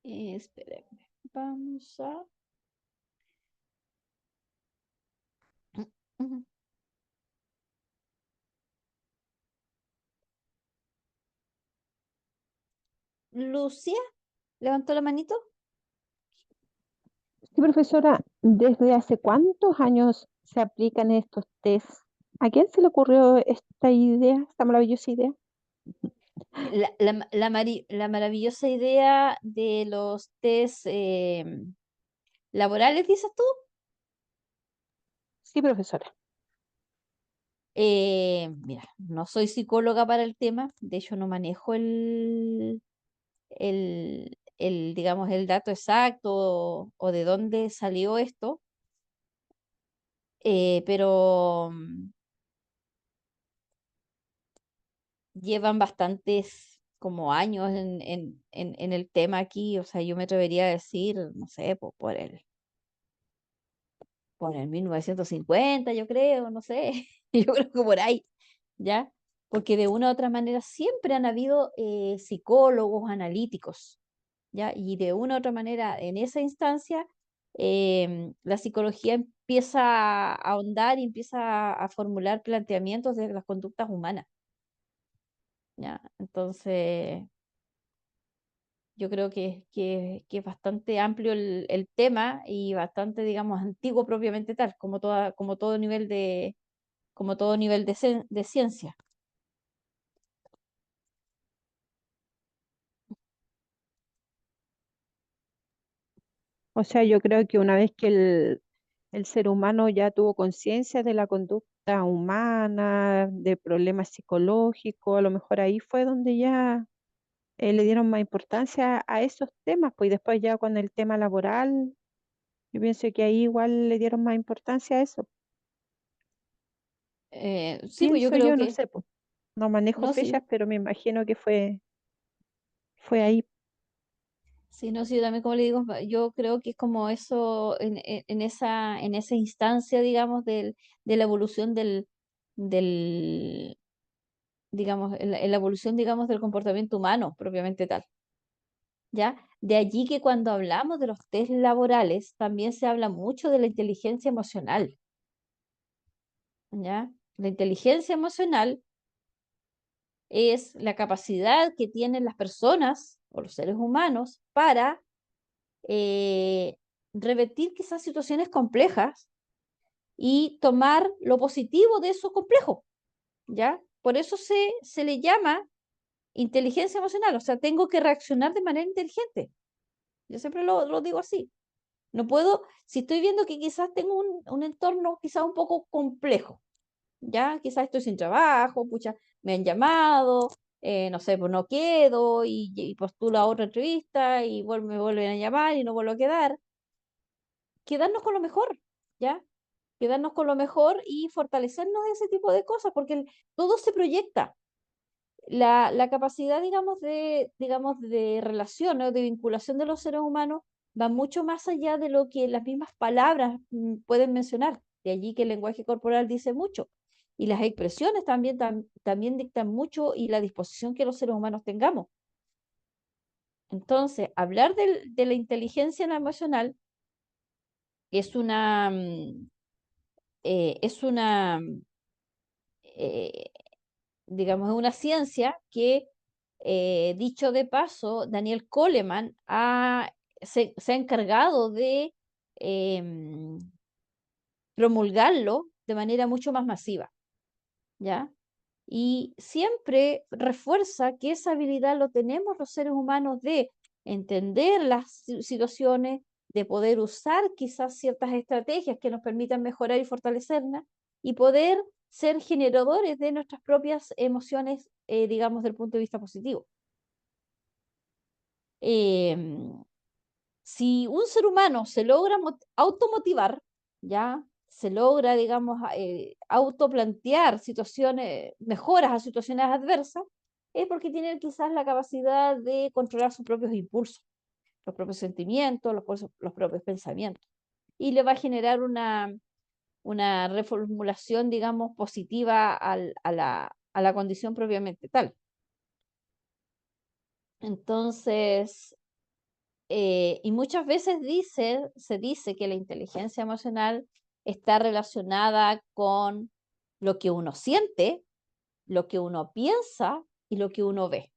Espérenme, vamos a... Lucia, levantó la manito. Sí, profesora, ¿desde hace cuántos años se aplican estos test? ¿A quién se le ocurrió esta idea, esta maravillosa idea? La maravillosa idea de los test laborales, dices tú. Sí, profesora. Mira, no soy psicóloga para el tema, de hecho no manejo digamos, el dato exacto o de dónde salió esto, pero llevan bastantes como años en el tema aquí, o sea, yo me atrevería a decir, no sé, por el 1950, yo creo, no sé, yo creo que por ahí, ¿ya? Porque de una u otra manera siempre han habido psicólogos analíticos, ¿ya? Y de una u otra manera, en esa instancia, la psicología empieza a ahondar y empieza a formular planteamientos de las conductas humanas, ¿ya? Entonces, yo creo que es bastante amplio el tema y bastante, digamos, antiguo propiamente tal, como todo nivel de ciencia. O sea, yo creo que una vez que el ser humano ya tuvo conciencia de la conducta humana, de problemas psicológicos, a lo mejor ahí fue donde ya le dieron más importancia a esos temas, pues y después ya con el tema laboral, yo pienso que ahí igual le dieron más importancia a eso. Sí, pues yo Pienso creo yo, no que, sé, pues. No manejo no, fechas, sí, pero me imagino que fue ahí. sí, no, sí, yo también como le digo, yo creo que es como eso, en esa instancia, digamos, de la evolución del, digamos, en la evolución, digamos, del comportamiento humano, propiamente tal, ¿ya? De allí que cuando hablamos de los test laborales, también se habla mucho de la inteligencia emocional, ¿ya? La inteligencia emocional es la capacidad que tienen las personas o los seres humanos para eh, revertir quizás situaciones complejas y tomar lo positivo de eso complejo, ¿ya? Por eso se le llama inteligencia emocional, o sea, tengo que reaccionar de manera inteligente. Yo siempre lo digo así. No puedo, si estoy viendo que quizás tengo un entorno quizás un poco complejo, ¿ya? Quizás estoy sin trabajo, pucha, me han llamado, no sé, pues no quedo y postulo a otra entrevista y me vuelven a llamar y no vuelvo a quedar. Quedarnos con lo mejor, ¿ya? Quedarnos con lo mejor y fortalecernos de ese tipo de cosas, porque todo se proyecta. La capacidad, digamos, de relación o de vinculación de los seres humanos va mucho más allá de lo que las mismas palabras pueden mencionar. De allí que el lenguaje corporal dice mucho. Y las expresiones también, también dictan mucho y la disposición que los seres humanos tengamos. Entonces, hablar de la inteligencia emocional es es una, eh, digamos, es una ciencia que, dicho de paso, Daniel Goleman se ha encargado de em, promulgarlo de manera mucho más masiva, ¿ya? Y siempre refuerza que esa habilidad lo tenemos los seres humanos de entender las situaciones, de poder usar quizás ciertas estrategias que nos permitan mejorar y fortalecerlas y poder ser generadores de nuestras propias emociones, digamos, del punto de vista positivo. Em, si un ser humano se logra automotivar, ¿ya? Se logra, digamos, autoplantear situaciones, mejoras a situaciones adversas, es porque tiene quizás la capacidad de controlar sus propios impulsos, los propios sentimientos, los propios pensamientos. Y le va a generar una reformulación, digamos, positiva a la condición propiamente tal. Entonces, y muchas veces se dice que la inteligencia emocional está relacionada con lo que uno siente, lo que uno piensa y lo que uno ve.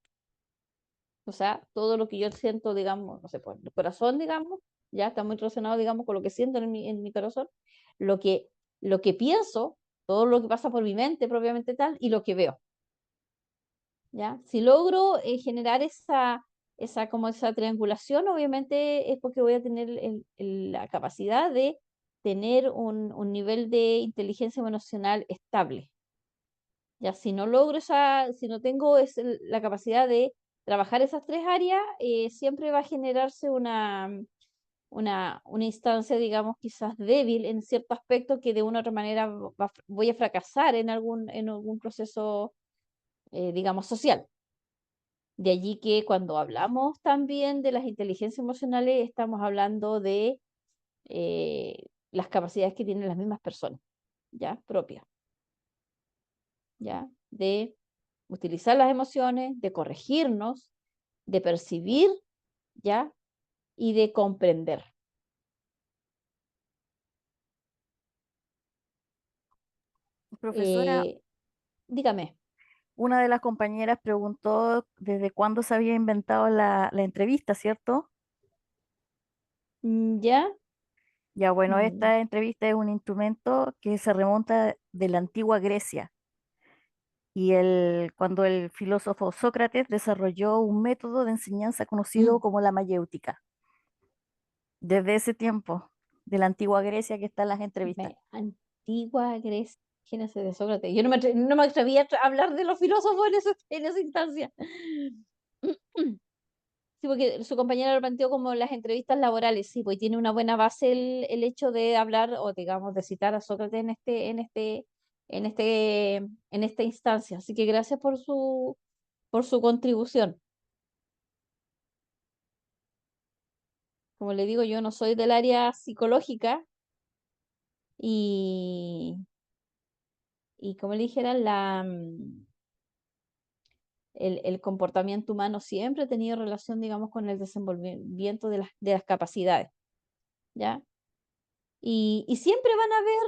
O sea, todo lo que yo siento, digamos, no sé, por el corazón, digamos, ya está muy relacionado, digamos, con lo que siento en mi corazón, lo que, lo que pienso, todo lo que pasa por mi mente propiamente tal, y lo que veo. ¿Ya? Si logro generar como esa triangulación, obviamente es porque voy a tener la capacidad de tener un nivel de inteligencia emocional estable. Ya, si no logro si no tengo la capacidad de trabajar esas tres áreas, siempre va a generarse una instancia, digamos, quizás débil en cierto aspecto que de una u otra manera voy a fracasar en algún proceso, digamos, social. De allí que cuando hablamos también de las inteligencias emocionales, estamos hablando de las capacidades que tienen las mismas personas, ¿ya? Propias, ¿ya? De utilizar las emociones, de corregirnos, de percibir, ¿ya? Y de comprender. Profesora, Dígame, una de las compañeras preguntó desde cuándo se había inventado la entrevista, ¿cierto? ¿ya? Ya, bueno, Mm, esta entrevista es un instrumento que se remonta de la antigua Grecia y cuando el filósofo Sócrates desarrolló un método de enseñanza conocido mm, como la mayéutica. Desde ese tiempo, de la antigua Grecia que están las entrevistas. Antigua Grecia, Génesis de Sócrates. Yo no me atreví a hablar de los filósofos en esa instancia. Sí, porque su compañera lo planteó como las entrevistas laborales, sí, pues tiene una buena base el hecho de hablar o digamos de citar a Sócrates en esta instancia. Así que gracias por su contribución. Como le digo, yo no soy del área psicológica y, y como le dijera, el comportamiento humano siempre ha tenido relación, digamos, con el desenvolvimiento de las capacidades, ¿ya? Y siempre van a haber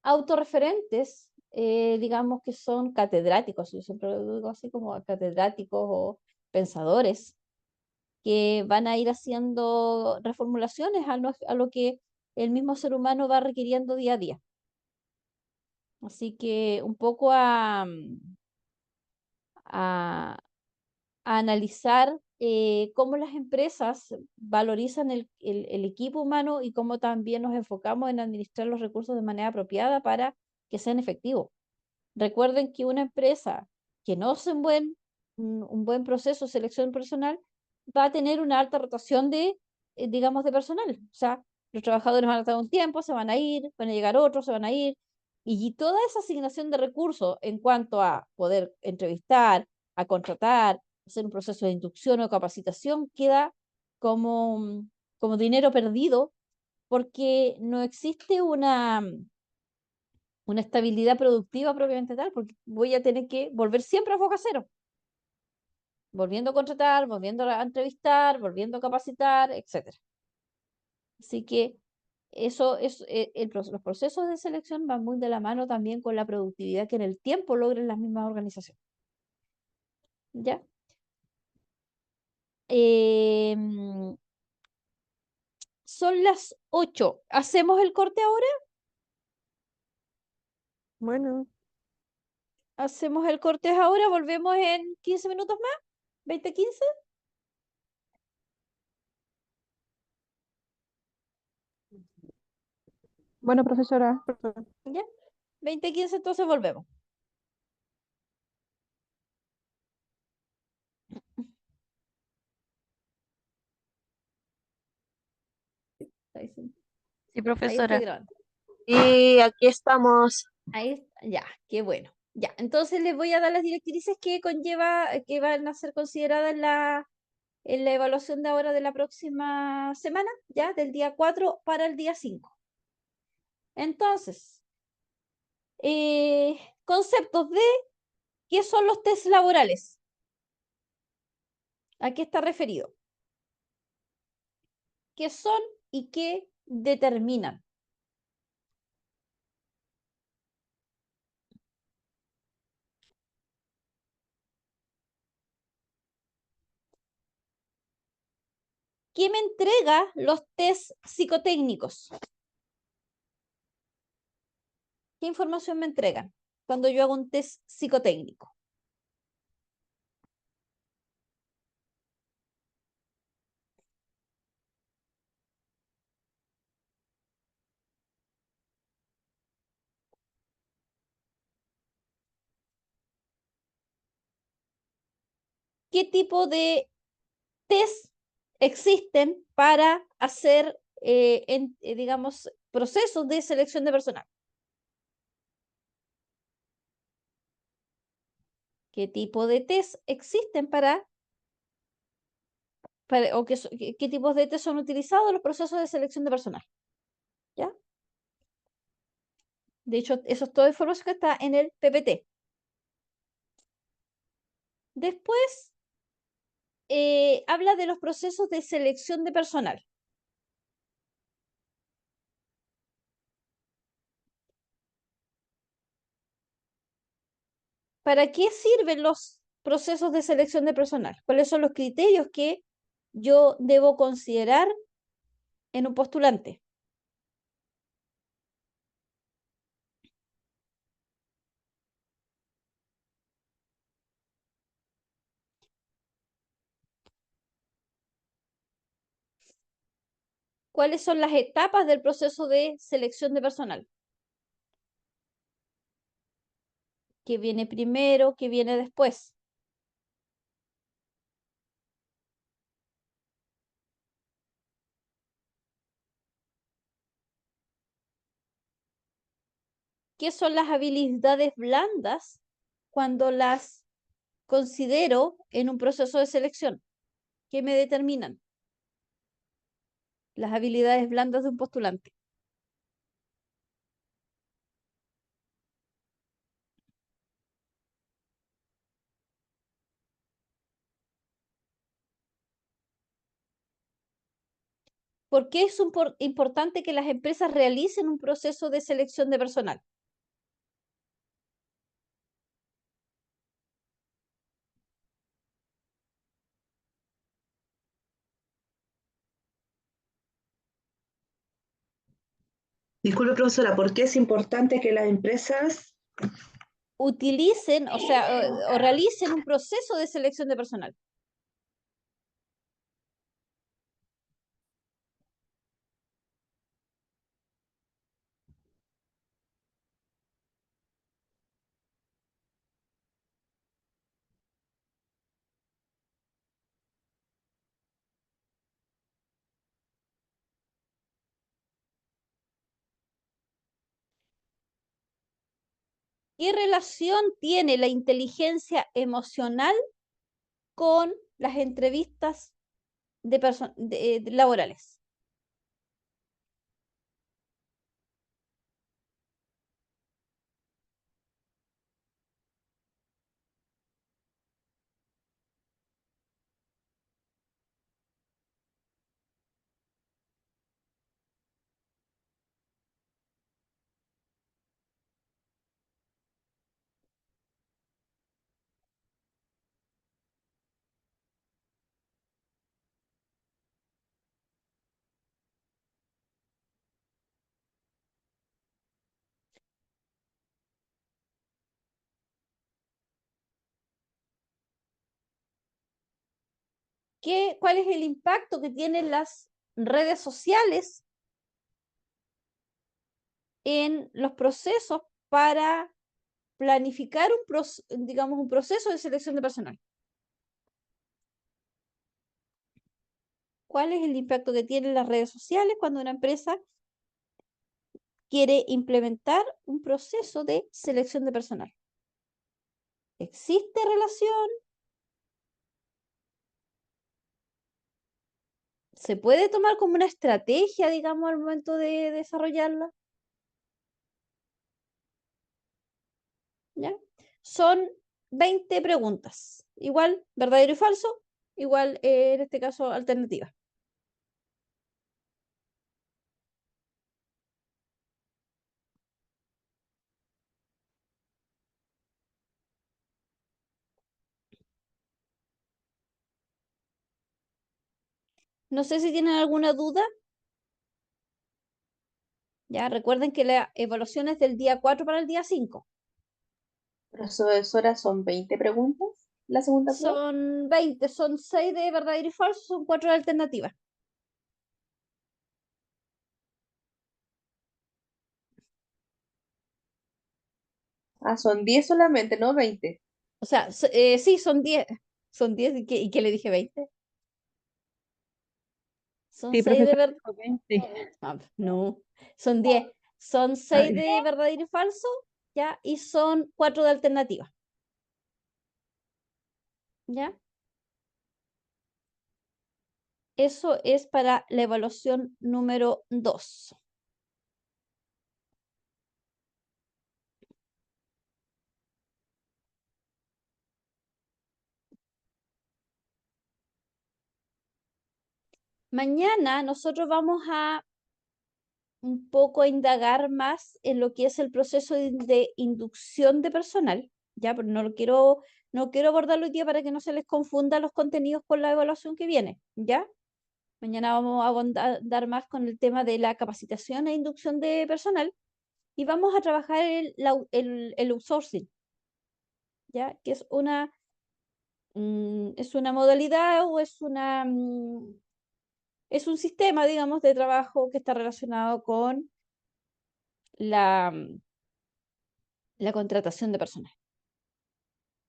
autorreferentes, digamos, que son catedráticos, yo siempre lo digo así como catedráticos o pensadores, que van a ir haciendo reformulaciones a lo que el mismo ser humano va requiriendo día a día. Así que un poco a analizar cómo las empresas valorizan el equipo humano y cómo también nos enfocamos en administrar los recursos de manera apropiada para que sean efectivos. Recuerden que una empresa que no hace un buen proceso de selección personal va a tener una alta rotación de, digamos, de personal. O sea, los trabajadores van a estar un tiempo, se van a ir, van a llegar otros, se van a ir. Y toda esa asignación de recursos en cuanto a poder entrevistar, a contratar, hacer un proceso de inducción o capacitación, queda como dinero perdido porque no existe una estabilidad productiva propiamente tal, porque voy a tener que volver siempre a foco cero, volviendo a contratar, volviendo a entrevistar, volviendo a capacitar, etcétera. Así que eso es, los procesos de selección van muy de la mano también con la productividad que en el tiempo logren las mismas organizaciones. ¿Ya? Son las 8. ¿Hacemos el corte ahora? Bueno, Hacemos el corte ahora, volvemos en 15 minutos más, 20, 15. Bueno, profesora. ¿Ya? 20, 15, entonces volvemos. Ahí sí. Sí, Ahí estoy profesora. grabando. Y aquí estamos. Ahí, ya, qué bueno. Ya, entonces les voy a dar las directrices que que van a ser consideradas en la evaluación de ahora de la próxima semana, ya, del día 4 para el día 5. Entonces, conceptos de qué son los test laborales. ¿A qué está referido? ¿Qué son y qué determinan? ¿Qué me entrega los test psicotécnicos? ¿Qué información me entregan cuando yo hago un test psicotécnico? ¿Qué tipo de test existen para hacer, digamos, procesos de selección de personal? ¿Qué tipo de test existen o qué tipos de test son utilizados en los procesos de selección de personal? ¿Ya? De hecho, eso es toda información que está en el PPT. Después, habla de los procesos de selección de personal. ¿Para qué sirven los procesos de selección de personal? ¿Cuáles son los criterios que yo debo considerar en un postulante? ¿Cuáles son las etapas del proceso de selección de personal? ¿Qué viene primero? ¿Qué viene después? ¿qué son las habilidades blandas cuando las considero en un proceso de selección? ¿Qué me determinan? Las habilidades blandas de un postulante. ¿Por qué es importante que las empresas realicen un proceso de selección de personal? Disculpe, profesora, ¿por qué es importante que las empresas... Utilicen, o sea, o realicen un proceso de selección de personal. ¿Qué relación tiene la inteligencia emocional con las entrevistas laborales? ¿Cuál es el impacto que tienen las redes sociales en los procesos para planificar digamos, un proceso de selección de personal? ¿Cuál es el impacto que tienen las redes sociales cuando una empresa quiere implementar un proceso de selección de personal? ¿Existe relación? ¿Se puede tomar como una estrategia, digamos, al momento de desarrollarla? ¿Ya? Son 20 preguntas. Igual, verdadero y falso, igual, en este caso, alternativa. No sé si tienen alguna duda. Ya, recuerden que la evaluación es del día 4 para el día 5. Profesora, son 20 preguntas. La segunda prueba. Son 20, son 6 de verdadero y falso, son 4 de alternativa. Ah, son 10 solamente, no 20. O sea, sí, son 10. Son 10 y qué le dije 20. Son Sí, 6 de profesora, verdad. dijo 20. No, son 10. Son Ah, 6 de verdadero y falso, ¿ya? Y son 4 de alternativa. ¿Ya? Eso es para la evaluación número 2. Mañana nosotros vamos a un poco a indagar más en lo que es el proceso de inducción de personal, ¿ya? Pero no quiero abordarlo hoy día para que no se les confunda los contenidos con la evaluación que viene, ¿ya? Mañana vamos a dar más con el tema de la capacitación e inducción de personal y vamos a trabajar el outsourcing, ¿ya? Que es una modalidad o es un sistema, digamos, de trabajo que está relacionado con la, la contratación de personal,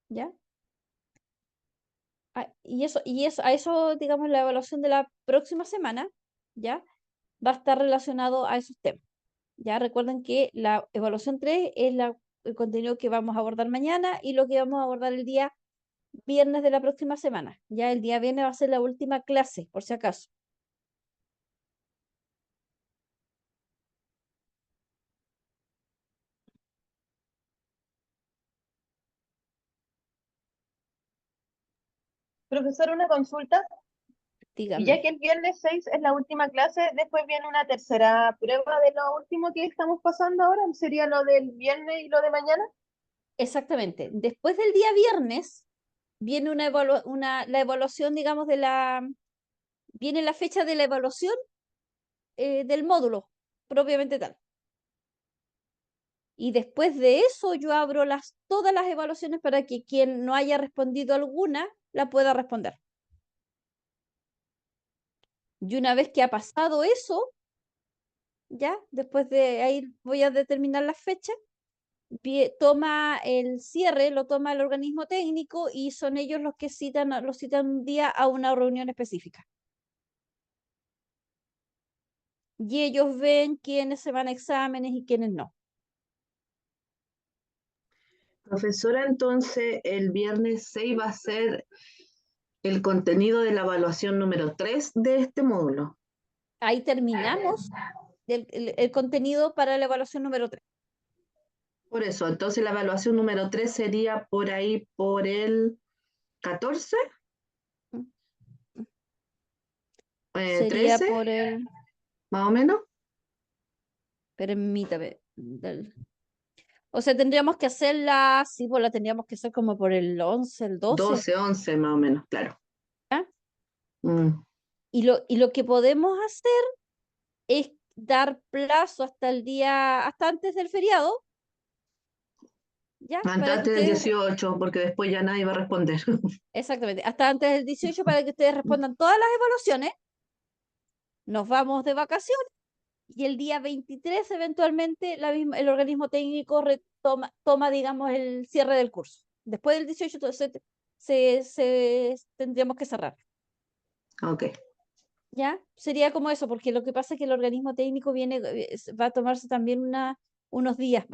¿ya? A eso, digamos, la evaluación de la próxima semana, ¿ya? Va a estar relacionado a esos temas. Ya recuerden que la evaluación 3 es el contenido que vamos a abordar mañana y lo que vamos a abordar el día viernes de la próxima semana. Ya el día viernes va a ser la última clase, por si acaso. Profesor, una consulta. Y ya Dígame. que el viernes 6 es la última clase, después viene una tercera prueba de lo último que estamos pasando ahora, ¿sería lo del viernes y lo de mañana? Exactamente. Después del día viernes viene la evaluación, digamos, viene la fecha de la evaluación del módulo, propiamente tal. Y después de eso yo abro todas las evaluaciones para que quien no haya respondido alguna la pueda responder. Y una vez que ha pasado eso, ya, después de ahí voy a determinar la fecha, toma el cierre, lo toma el organismo técnico y son ellos los que lo citan un día a una reunión específica. Y ellos ven quiénes se van a exámenes y quiénes no. Profesora, entonces el viernes 6 va a ser el contenido de la evaluación número 3 de este módulo. Ahí terminamos el contenido para la evaluación número 3. Por eso, entonces la evaluación número 3 sería por ahí, por el 14, Sería 13, por más o menos. permítame, o sea, tendríamos que hacerla, sí, pues la tendríamos que hacer como por el 11, el 12. 12, 11, más o menos, claro. ¿Ya? Mm. Y lo que podemos hacer es dar plazo hasta antes del feriado, ¿ya? Para que Antes del ustedes, 18, porque después ya nadie va a responder. exactamente, hasta antes del 18 para que ustedes respondan todas las evaluaciones. Nos vamos de vacaciones y el día 23 eventualmente el organismo técnico toma, digamos, el cierre del curso. Después del 18 entonces, tendríamos que cerrar. Ok. ¿Ya? Sería como eso, porque lo que pasa es que el organismo técnico va a tomarse también unos días,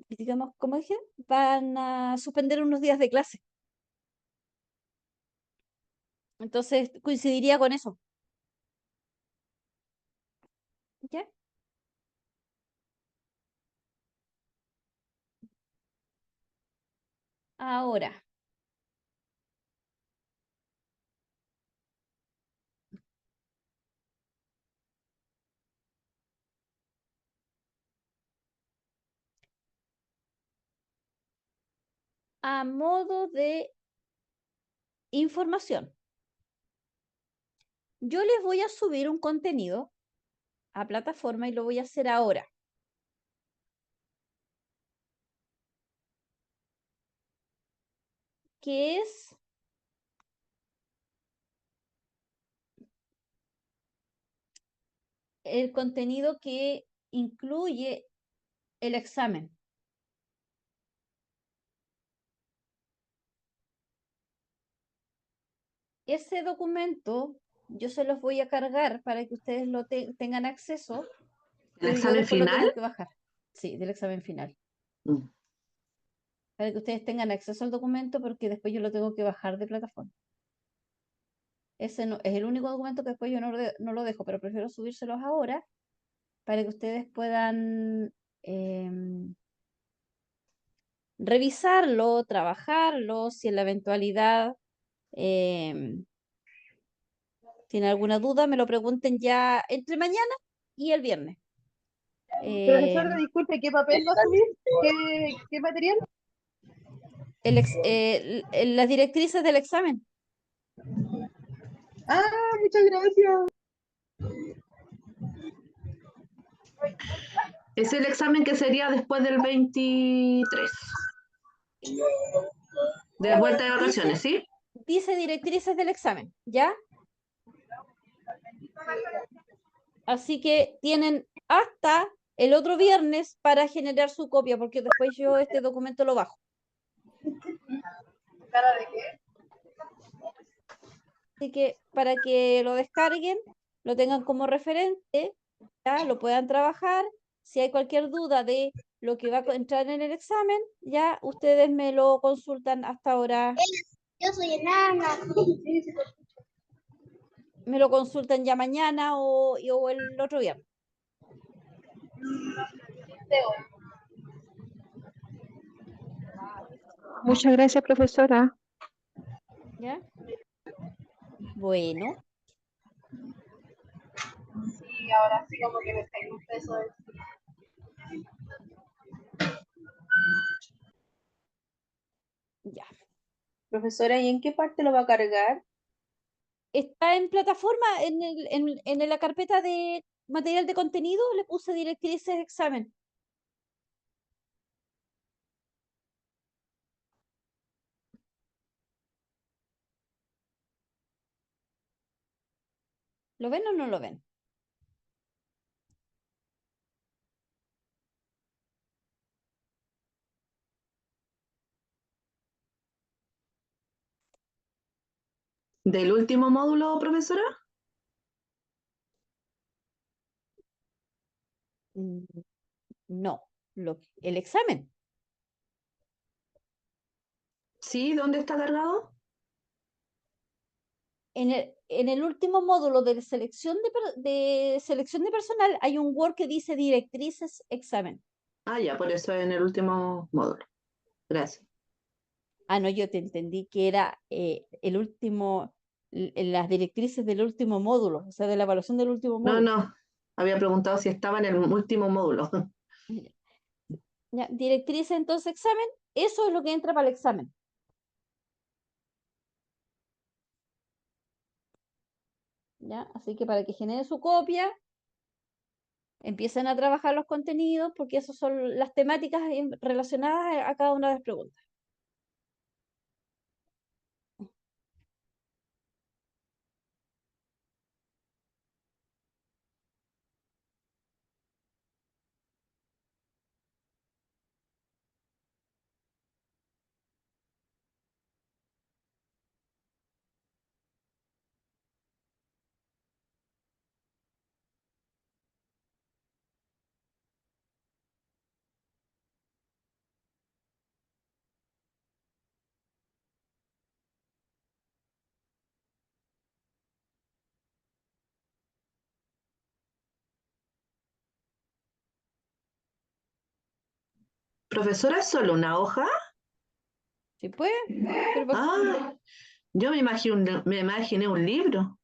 digamos, ¿cómo dije? Van a suspender unos días de clase. Entonces coincidiría con eso. ¿Ya? Ahora, a modo de información, yo les voy a subir un contenido a plataforma y lo voy a hacer ahora. Que es el contenido que incluye el examen. Ese documento yo se los voy a cargar para que ustedes tengan acceso, ¿El pero yo examen después lo tengo final? que bajar. Sí, del examen final. Mm. Para que ustedes tengan acceso al documento porque después yo lo tengo que bajar de plataforma. Ese no, es el único documento que después yo no lo dejo, pero prefiero subírselos ahora para que ustedes puedan revisarlo, trabajarlo, si en la eventualidad tienen alguna duda, me lo pregunten ya entre mañana y el viernes. Profesora, disculpe, ¿qué papel va a subir? ¿Qué material? Las directrices del examen. Ah, muchas gracias. Es el examen que sería después del 23. De vuelta de vacaciones, ¿sí? Dice directrices del examen, ¿ya? Así que tienen hasta el otro viernes para generar su copia, porque después yo este documento lo bajo. Así que para que lo descarguen, lo tengan como referente ya lo puedan trabajar. Si hay cualquier duda de lo que va a entrar en el examen, ya ustedes me lo consultan hasta ahora. Yo soy enana. Me lo consultan ya mañana o el otro viernes. Muchas gracias, profesora. ¿Ya? Bueno, Y ahora sí como que me cae un peso de... ya. Profesora, ¿y en qué parte lo va a cargar? Está en plataforma, en la carpeta de material de contenido, le puse directrices de examen. ¿Lo ven o no lo ven? ¿Del último módulo, profesora? Mm, No, el examen. Sí, ¿dónde está cargado? En el último módulo de selección de personal hay un Word que dice directrices examen. Ah, ya, por eso en el último módulo. Gracias. Ah, no, yo te entendí que era el último, las directrices del último módulo, o sea, de la evaluación del último No, módulo. no. Había preguntado si estaba en el último módulo. Ya, directrices entonces examen, eso es lo que entra para el examen. ¿Ya? Así que para que genere su copia, empiecen a trabajar los contenidos, porque esas son las temáticas relacionadas a cada una de las preguntas. Profesora, ¿es solo una hoja? ¿Sí puede? Pero Ah, yo me imaginé un libro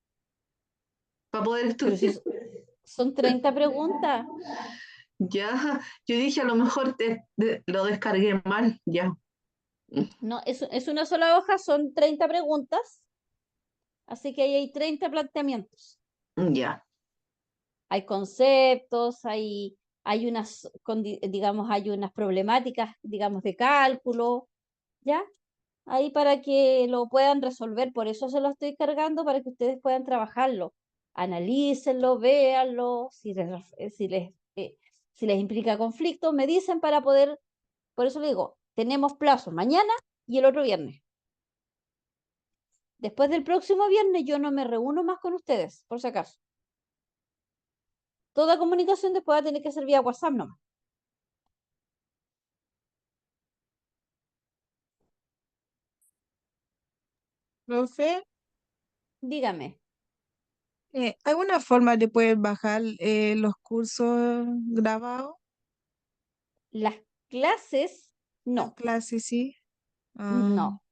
para poder pero si estudiar. son 30 preguntas. Ya, yo dije a lo mejor lo descargué mal, ya, No, es una sola hoja, son 30 preguntas, así que ahí hay 30 planteamientos. ya. Hay conceptos, hay digamos, hay unas problemáticas, digamos, de cálculo, ¿ya? Ahí para que lo puedan resolver, por eso se lo estoy cargando, para que ustedes puedan trabajarlo. Analícenlo, véanlo, si les implica conflicto, me dicen para poder, por eso le digo, tenemos plazo mañana y el otro viernes. Después del próximo viernes yo no me reúno más con ustedes, por si acaso. Toda comunicación después va a tener que ser vía WhatsApp nomás. Profe, Dígame, ¿hay una forma de poder bajar los cursos grabados? las clases, Las no, clases, sí. Ah, no,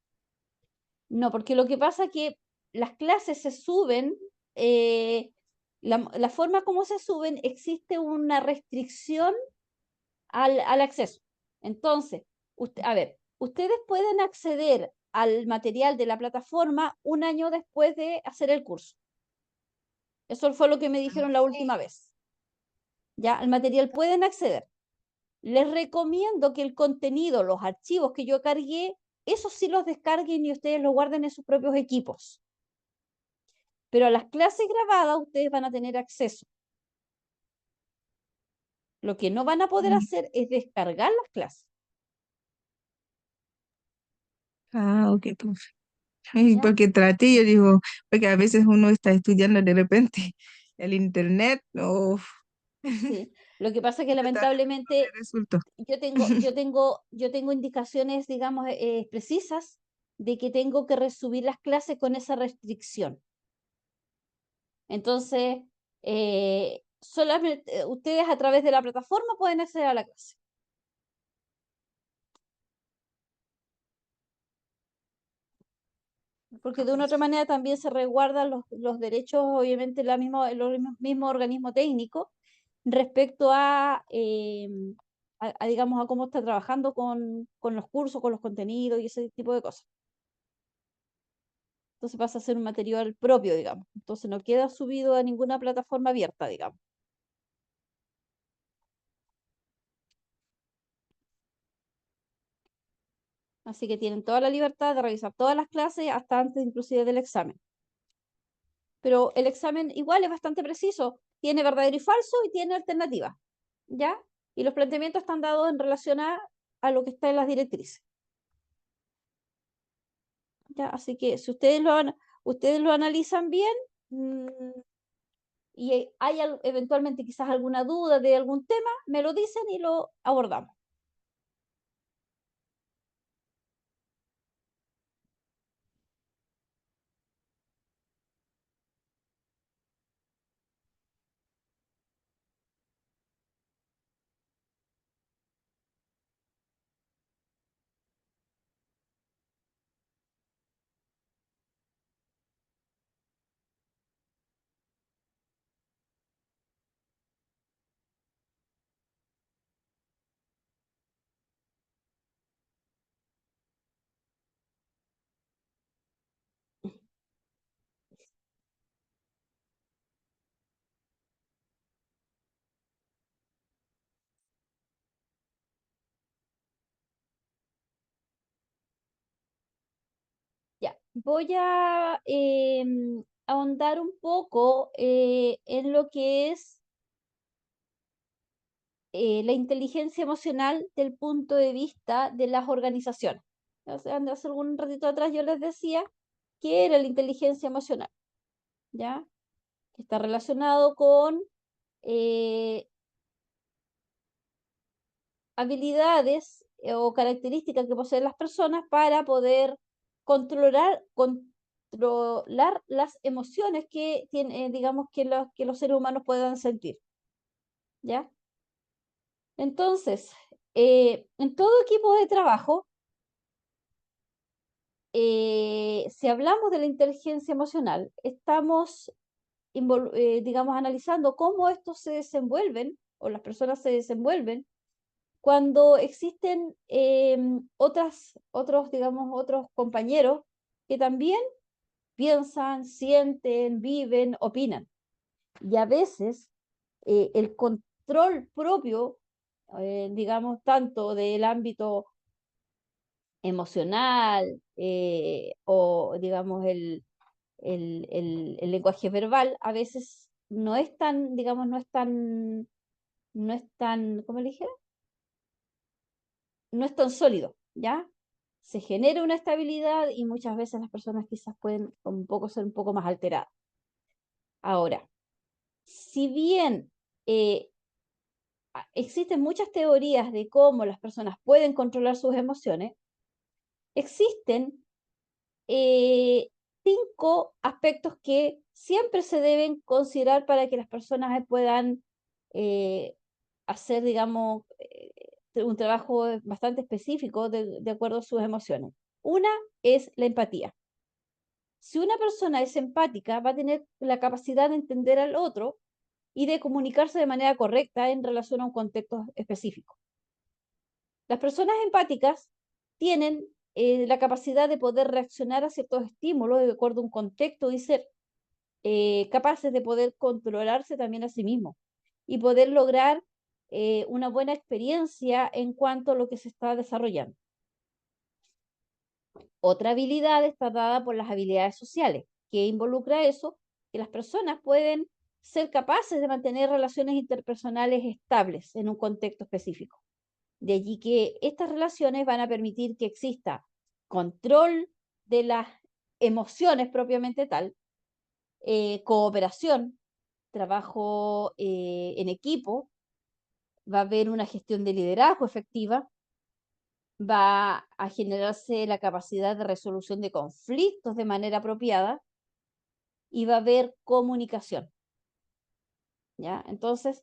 no, porque lo que pasa es que las clases se suben, eh, la forma como se suben, existe una restricción al acceso. Entonces, a ver, ustedes pueden acceder al material de la plataforma un año después de hacer el curso. Eso fue lo que me dijeron la última vez. Ya, al material pueden acceder. Les recomiendo que el contenido, los archivos que yo cargué, esos sí los descarguen y ustedes los guarden en sus propios equipos. Pero a las clases grabadas ustedes van a tener acceso. Lo que no van a poder hacer es descargar las clases. ok, profe. Ay, ¿Ya? porque traté, yo digo, porque a veces uno está estudiando de repente el internet, o Sí. Lo que pasa es que Tratar de lamentablemente ver resultó. yo tengo indicaciones, digamos, precisas de que tengo que resubir las clases con esa restricción. Entonces, solamente ustedes a través de la plataforma pueden acceder a la clase. Porque de una u otra manera también se resguardan los derechos, obviamente, los mismos organismos técnicos respecto digamos, a cómo está trabajando con los cursos, con los contenidos y ese tipo de cosas. Entonces pasa a ser un material propio, digamos. Entonces no queda subido a ninguna plataforma abierta, digamos. Así que tienen toda la libertad de revisar todas las clases hasta antes inclusive del examen. Pero el examen igual es bastante preciso. Tiene verdadero y falso y tiene alternativa, ¿ya? Y los planteamientos están dados en relación a lo que está en las directrices. ¿Ya? Así que si ustedes lo analizan bien y hay eventualmente quizás alguna duda de algún tema, me lo dicen y lo abordamos. Ya, voy a ahondar un poco en lo que es la inteligencia emocional del punto de vista de las organizaciones. O sea, hace algún ratito atrás yo les decía que era la inteligencia emocional, ¿ya? Que está relacionado con habilidades o características que poseen las personas para poder controlar las emociones que tienen, digamos, que los seres humanos puedan sentir, ¿ya? Entonces, en todo equipo de trabajo, si hablamos de la inteligencia emocional, estamos, digamos, analizando cómo estos se desenvuelven o las personas se desenvuelven cuando existen digamos, otros compañeros que también piensan, sienten, viven, opinan. Y a veces el control propio, digamos, tanto del ámbito emocional o, digamos, el lenguaje verbal, a veces no es tan, digamos, no es tan, ¿cómo le dije? No es tan sólido, ¿ya? Se genera una estabilidad y muchas veces las personas quizás pueden ser un poco más alteradas. Ahora, si bien existen muchas teorías de cómo las personas pueden controlar sus emociones, existen 5 aspectos que siempre se deben considerar para que las personas puedan hacer, digamos, un trabajo bastante específico de acuerdo a sus emociones. Una es la empatía. Si una persona es empática, va a tener la capacidad de entender al otro y de comunicarse de manera correcta en relación a un contexto específico. Las personas empáticas tienen la capacidad de poder reaccionar a ciertos estímulos de acuerdo a un contexto y ser capaces de poder controlarse también a sí mismos y poder lograr una buena experiencia en cuanto a lo que se está desarrollando. Otra habilidad está dada por las habilidades sociales, que involucra eso, que las personas pueden ser capaces de mantener relaciones interpersonales estables en un contexto específico. De allí que estas relaciones van a permitir que exista control de las emociones propiamente tal, cooperación, trabajo en equipo, va a haber una gestión de liderazgo efectiva, va a generarse la capacidad de resolución de conflictos de manera apropiada y va a haber comunicación. ¿Ya? Entonces,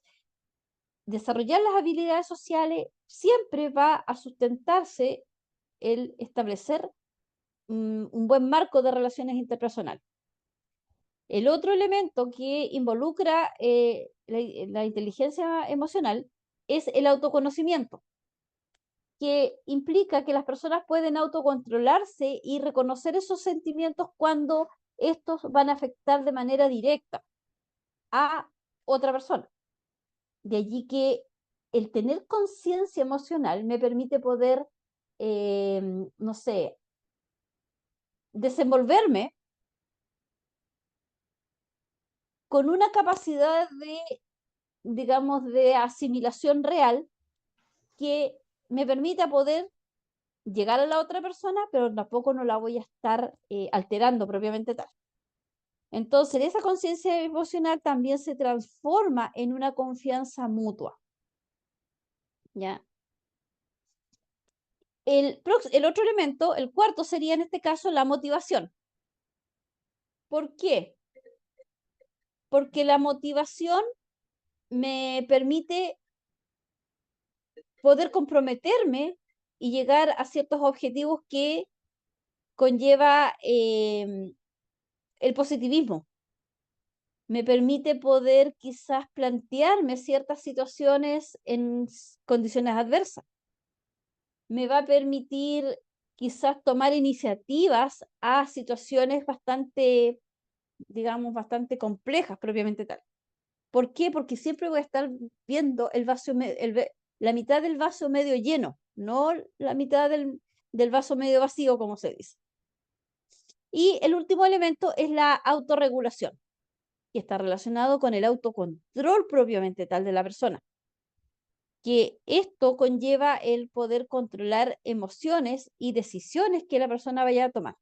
desarrollar las habilidades sociales siempre va a sustentarse el establecer un buen marco de relaciones interpersonales. El otro elemento que involucra la inteligencia emocional es el autoconocimiento, que implica que las personas pueden autocontrolarse y reconocer esos sentimientos cuando estos van a afectar de manera directa a otra persona. De allí que el tener conciencia emocional me permite poder, no sé, desenvolverme con una capacidad de, digamos, de asimilación real que me permita poder llegar a la otra persona, pero tampoco no la voy a estar alterando propiamente tal. Entonces, esa conciencia emocional también se transforma en una confianza mutua. ¿Ya? El otro elemento, el cuarto, sería en este caso la motivación. ¿Por qué? Porque la motivación me permite poder comprometerme y llegar a ciertos objetivos que conlleva el positivismo. Me permite poder quizás plantearme ciertas situaciones en condiciones adversas. Me va a permitir quizás tomar iniciativas a situaciones bastante, digamos, bastante complejas propiamente tal. ¿Por qué? Porque siempre voy a estar viendo el vaso, la mitad del vaso medio lleno, no la mitad del vaso medio vacío, como se dice. Y el último elemento es la autorregulación, que está relacionado con el autocontrol propiamente tal de la persona. Que esto conlleva el poder controlar emociones y decisiones que la persona vaya a tomar.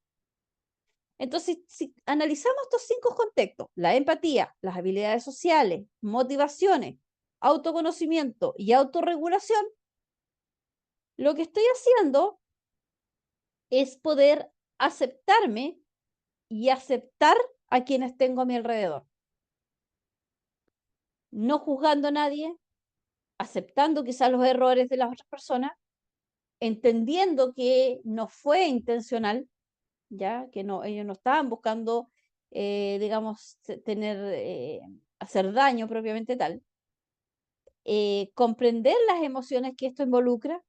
Entonces, si analizamos estos 5 contextos, la empatía, las habilidades sociales, motivaciones, autoconocimiento y autorregulación, lo que estoy haciendo es poder aceptarme y aceptar a quienes tengo a mi alrededor. No juzgando a nadie, aceptando quizás los errores de las otras personas, entendiendo que no fue intencional, ya que no, ellos no estaban buscando, digamos, hacer daño propiamente tal. Comprender las emociones que esto involucra,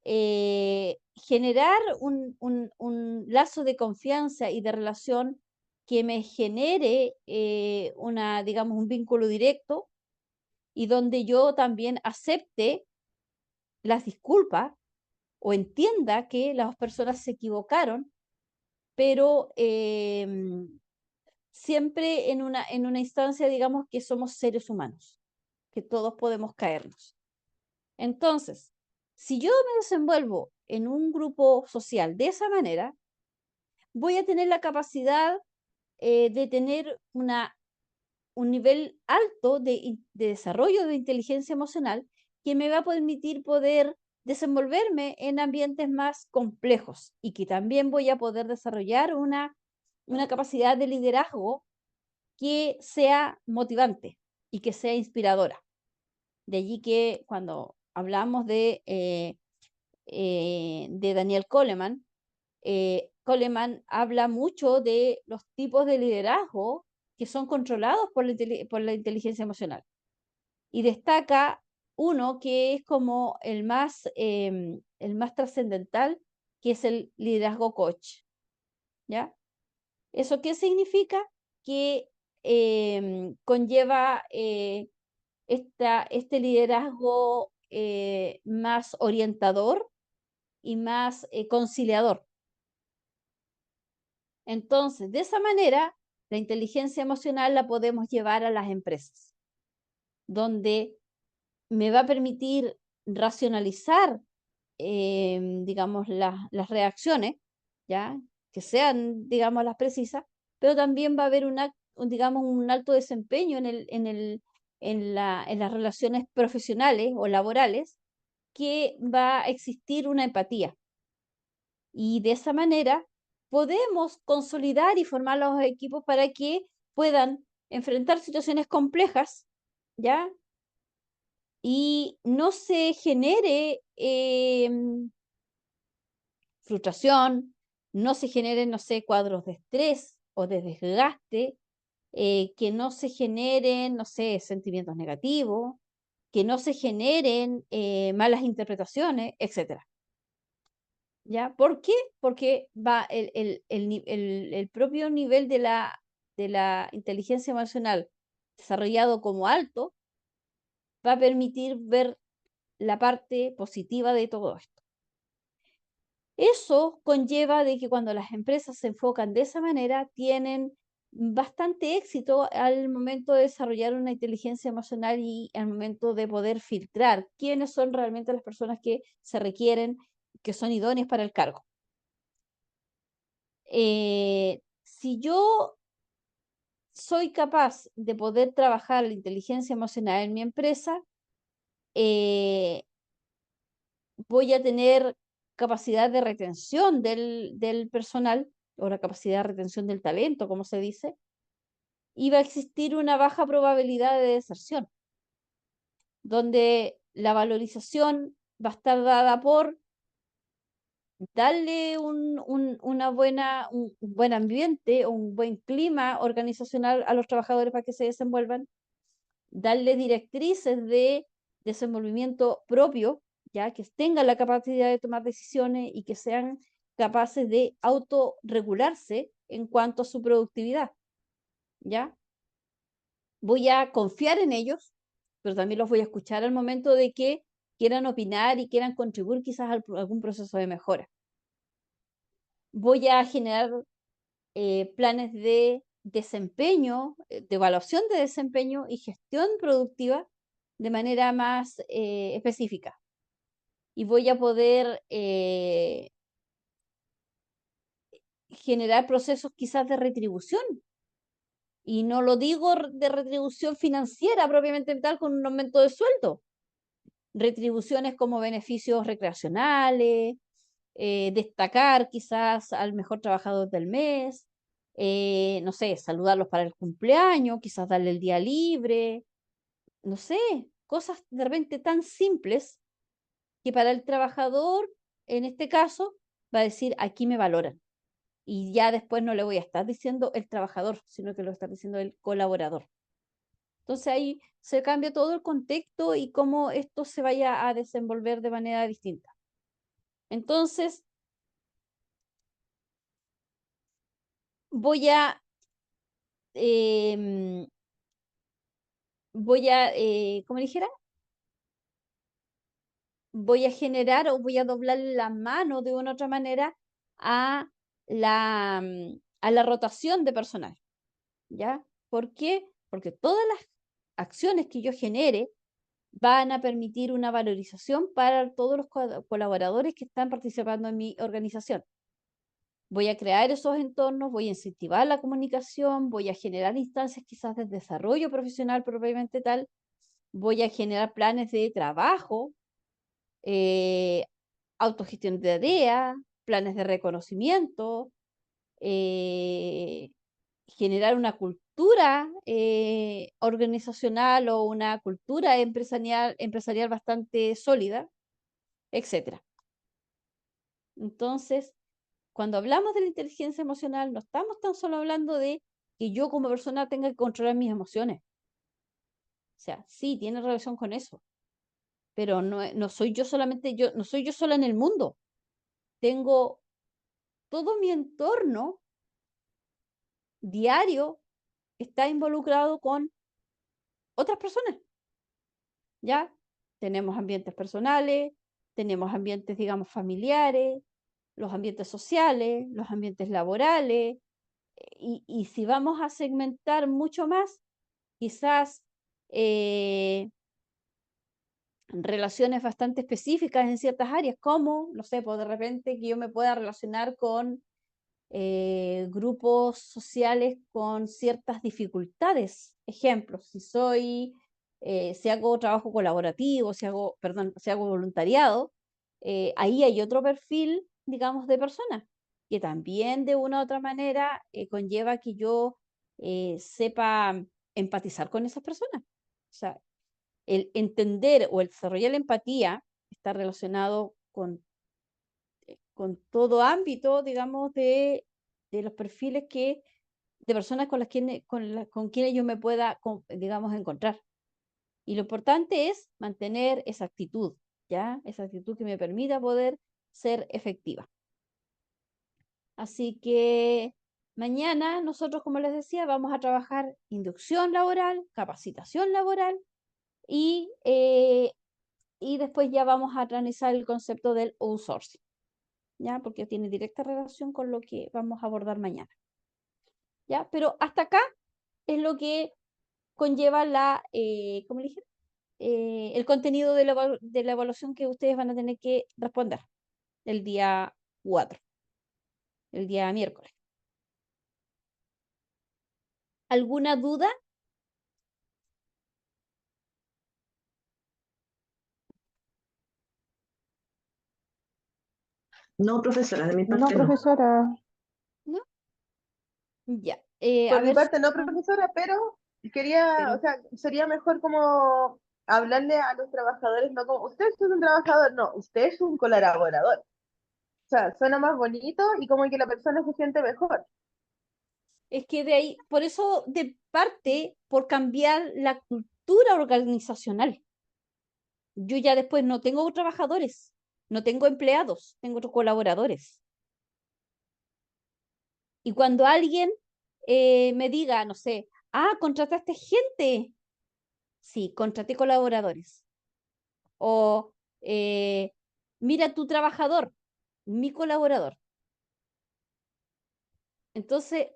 generar un lazo de confianza y de relación que me genere digamos, un vínculo directo y donde yo también acepte las disculpas o entienda que las personas se equivocaron, pero siempre en una instancia, digamos, que somos seres humanos, que todos podemos caernos. Entonces, si yo me desenvuelvo en un grupo social de esa manera, voy a tener la capacidad de tener un nivel alto de desarrollo de inteligencia emocional que me va a permitir poder desenvolverme en ambientes más complejos y que también voy a poder desarrollar una capacidad de liderazgo que sea motivante y que sea inspiradora. De allí que cuando hablamos de Daniel Goleman, Goleman habla mucho de los tipos de liderazgo que son controlados por la inteligencia emocional. Y destaca uno que es como el más trascendental, que es el liderazgo coach. ¿Ya? ¿Eso qué significa? Que conlleva este liderazgo más orientador y más conciliador. Entonces, de esa manera, la inteligencia emocional la podemos llevar a las empresas, donde me va a permitir racionalizar, digamos, las reacciones, ¿ya? Que sean, digamos, las precisas, pero también va a haber digamos, un alto desempeño en las relaciones profesionales o laborales, que va a existir una empatía. Y de esa manera podemos consolidar y formar los equipos para que puedan enfrentar situaciones complejas, ¿ya? Y no se genere frustración, no se generen, no sé, cuadros de estrés o de desgaste, que no se generen, no sé, sentimientos negativos, que no se generen malas interpretaciones, etc. ¿Ya? ¿Por qué? Porque va el propio nivel de la inteligencia emocional desarrollado como alto va a permitir ver la parte positiva de todo esto. Eso conlleva de que cuando las empresas se enfocan de esa manera, tienen bastante éxito al momento de desarrollar una inteligencia emocional y al momento de poder filtrar quiénes son realmente las personas que se requieren, que son idóneas para el cargo. Si yo soy capaz de poder trabajar la inteligencia emocional en mi empresa, voy a tener capacidad de retención del personal o la capacidad de retención del talento, como se dice, y va a existir una baja probabilidad de deserción, donde la valorización va a estar dada por darle un buen ambiente, un buen clima organizacional a los trabajadores para que se desenvuelvan, darle directrices de desenvolvimiento propio, ya que tengan la capacidad de tomar decisiones y que sean capaces de autorregularse en cuanto a su productividad, ¿ya? Voy a confiar en ellos, pero también los voy a escuchar al momento de que quieran opinar y quieran contribuir quizás a algún proceso de mejora. Voy a generar planes de desempeño, de evaluación de desempeño y gestión productiva de manera más específica. Y voy a poder generar procesos quizás de retribución. Y no lo digo de retribución financiera propiamente tal con un aumento de sueldo. Retribuciones como beneficios recreacionales, destacar quizás al mejor trabajador del mes, no sé, saludarlos para el cumpleaños, quizás darle el día libre, no sé, cosas de repente tan simples que para el trabajador, en este caso, va a decir, aquí me valoran. Y ya después no le voy a estar diciendo el trabajador, sino que lo está diciendo el colaborador. Entonces ahí se cambia todo el contexto y cómo esto se vaya a desenvolver de manera distinta. Entonces, voy a como dijera, voy a generar o voy a doblar la mano de una u otra manera a la rotación de personal, ¿ya? ¿Por qué? Porque todas las acciones que yo genere van a permitir una valorización para todos los colaboradores que están participando en mi organización. Voy a crear esos entornos, voy a incentivar la comunicación, voy a generar instancias quizás de desarrollo profesional propiamente tal, voy a generar planes de trabajo, autogestión de tareas, planes de reconocimiento, generar una cultura organizacional o una cultura empresarial bastante sólida, etc. Entonces, cuando hablamos de la inteligencia emocional, no estamos tan solo hablando de que yo como persona tenga que controlar mis emociones. O sea, sí, tiene relación con eso, pero no soy yo solamente yo, no soy yo sola en el mundo. Tengo todo mi entorno diario está involucrado con otras personas, ¿ya? Tenemos ambientes personales, tenemos ambientes, digamos, familiares, los ambientes sociales, los ambientes laborales, y si vamos a segmentar mucho más, quizás relaciones bastante específicas en ciertas áreas, como, no sé, pues de repente que yo me pueda relacionar con grupos sociales con ciertas dificultades. Ejemplo, si hago trabajo colaborativo, si hago voluntariado, ahí hay otro perfil, digamos, de personas que también de una u otra manera conlleva que yo sepa empatizar con esas personas. O sea, el entender o el desarrollar la empatía está relacionado con todo ámbito, digamos, de los perfiles de personas con quienes yo me pueda, digamos, encontrar. Y lo importante es mantener esa actitud, ¿ya? Esa actitud que me permita poder ser efectiva. Así que mañana nosotros, como les decía, vamos a trabajar inducción laboral, capacitación laboral y después ya vamos a analizar el concepto del outsourcing, ¿ya? Porque tiene directa relación con lo que vamos a abordar mañana, ¿ya? Pero hasta acá es lo que conlleva ¿cómo le dije? El contenido de la evaluación que ustedes van a tener que responder el día 4, el día miércoles. ¿Alguna duda? No, profesora, de mi No, parte no. profesora. ¿No? Ya. Por A mi ver parte no, si... profesora, pero quería, Pero, o sea, sería mejor como hablarle a los trabajadores, no como, usted es un trabajador, no, usted es un colaborador. O sea, suena más bonito y como que la persona se siente mejor. es que de ahí, por eso de parte, por cambiar la cultura organizacional. Yo ya después no tengo trabajadores, no tengo empleados, tengo otros colaboradores. Y cuando alguien me diga, no sé, contrataste gente. Sí, contraté colaboradores. O mira tu trabajador, mi colaborador. Entonces,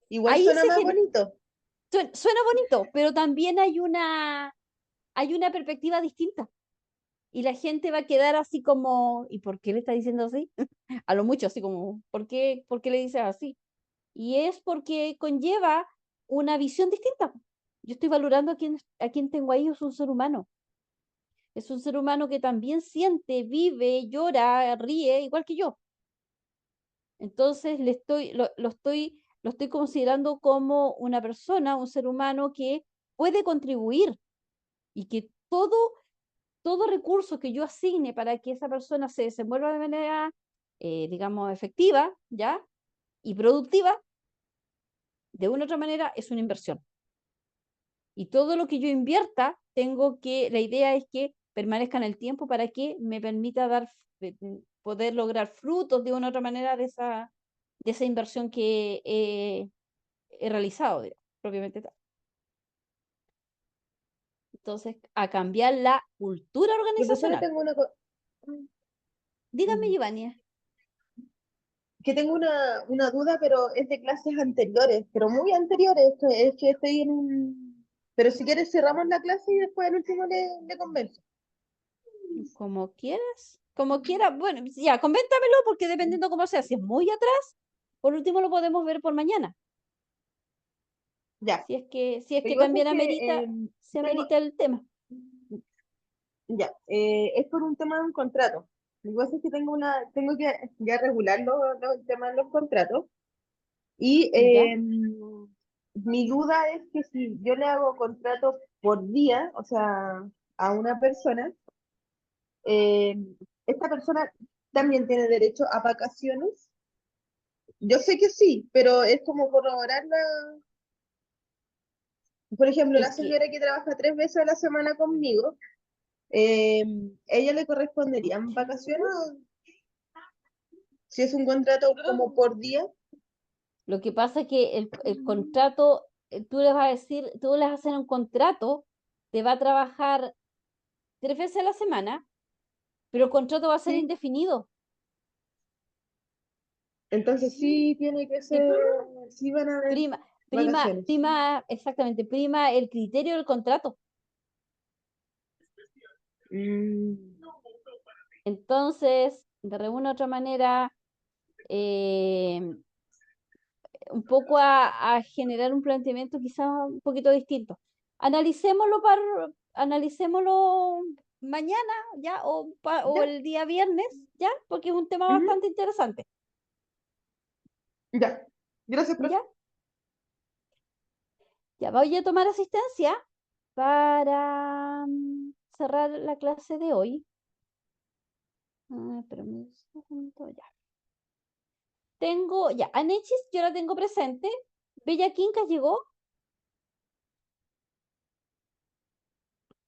Igual ahí suena más bonito. suena bonito, pero también hay una perspectiva distinta. Y la gente va a quedar así como, ¿y por qué le está diciendo así? A lo mucho, así como, por qué le dices así? Y es porque conlleva una visión distinta. Yo estoy valorando a quien tengo ahí, es un ser humano. Es un ser humano que también siente, vive, llora, ríe, igual que yo. Entonces lo estoy considerando como una persona, un ser humano que puede contribuir y que todo recurso que yo asigne para que esa persona se desenvuelva de manera, digamos, efectiva, ¿ya? Y productiva, de una u otra manera, es una inversión. Y todo lo que yo invierta, la idea es que permanezca en el tiempo para que me permita poder lograr frutos de una u otra manera de esa inversión que he realizado, digamos, propiamente tal. Entonces, a cambiar la cultura Profesora, organizacional. tengo Dígame, Giovanni. que tengo una duda, pero es de clases anteriores, pero muy anteriores. Es que estoy en un... Pero si quieres cerramos la clase y después al último le convenzo. Como quieras. Como quiera. Bueno, ya, coméntamelo porque dependiendo cómo sea, si es muy atrás, por último lo podemos ver por mañana. Ya. Si es Lo que que pasa es también que se tengo, amerita el tema. ya, es por un tema de un contrato. Lo que pasa es que tengo que ya regular el tema de los contratos. Y ¿Ya? mi duda es que si yo le hago contrato por día, o sea, a una persona, eh, esta persona también tiene derecho a vacaciones. Yo sé que sí, pero es como corroborarla. Por ejemplo, la Es que, señora que trabaja 3 veces a la semana conmigo, eh, ¿ella le corresponderían vacaciones? Si es un contrato como por día. lo que pasa es que el contrato, tú les vas a decir, tú les vas a hacer un contrato, te va a trabajar 3 veces a la semana, pero el contrato va a ser Sí, indefinido. entonces sí tiene que Que ser, sí van a haber vacaciones. exactamente, prima el criterio del contrato. Mm, Entonces, de alguna u otra manera, eh, un poco a generar un planteamiento quizás un poquito distinto. Analicémoslo mañana, ¿ya? O Ya. el día viernes, ¿ya? Porque es un tema Ujú. bastante interesante, Ya. Gracias, profe. ¿ya? Ya voy a tomar asistencia para cerrar la clase de hoy. Espérame un segundo, ya. Tengo, ya, Anechis, yo la tengo presente. Bella Quincas llegó.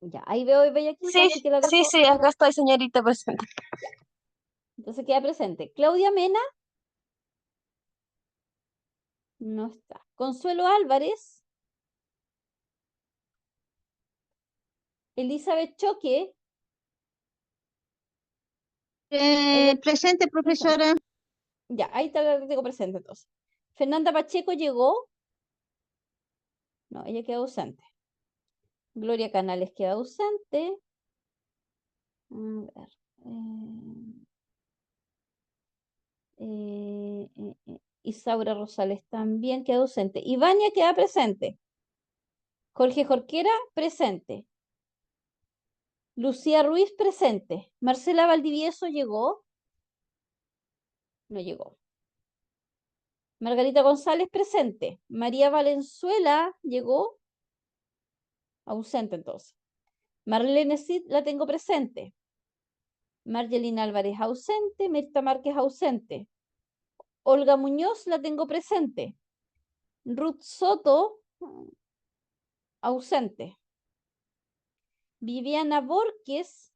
Ya, ahí veo a Bella Quincas, Sí, así que la sí, dejo. sí, acá estoy, señorita presente. Entonces queda presente. Claudia Mena. No está. Consuelo Álvarez. Elizabeth Choque. Ella Presente, profesora. ya, ahí está, la tengo presente entonces. Fernanda Pacheco llegó. No, ella queda ausente. Gloria Canales queda ausente. A ver. Isaura Rosales también queda ausente. Ivania queda presente. Jorge Jorquera, presente. Lucía Ruiz, presente. Marcela Valdivieso llegó. No llegó. Margarita González, presente. María Valenzuela llegó. Ausente entonces. Marlene Cid la tengo presente. Margelina Álvarez ausente. Mirta Márquez ausente. Olga Muñoz la tengo presente. Ruth Soto ausente. Viviana Borges,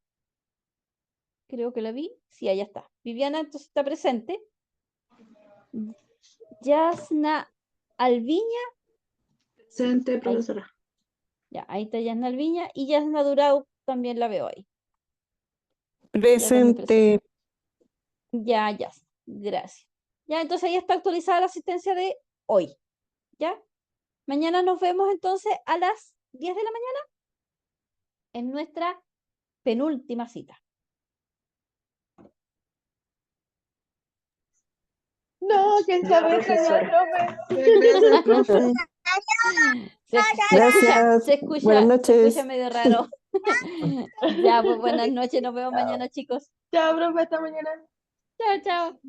creo que la vi. Sí, allá está. Viviana entonces está presente. Yasna Alviña. Presente, Ahí, profesora. ya, ahí está Yasna Alviña. Y Yasna Durao también la veo ahí. Ya también Presente. Ya, ya. Gracias. Ya, entonces ahí está actualizada la asistencia de hoy. ¿Ya? Mañana nos vemos entonces a las 10 de la mañana en nuestra penúltima cita. No, quién Ya, sabe enseñar, profesora. profe. Gracias, profe. Gracias. Se Buenas escucha noches. medio raro. Ya, pues buenas noches, nos vemos mañana, chicos. Chao, profe, hasta mañana. Chao, chao.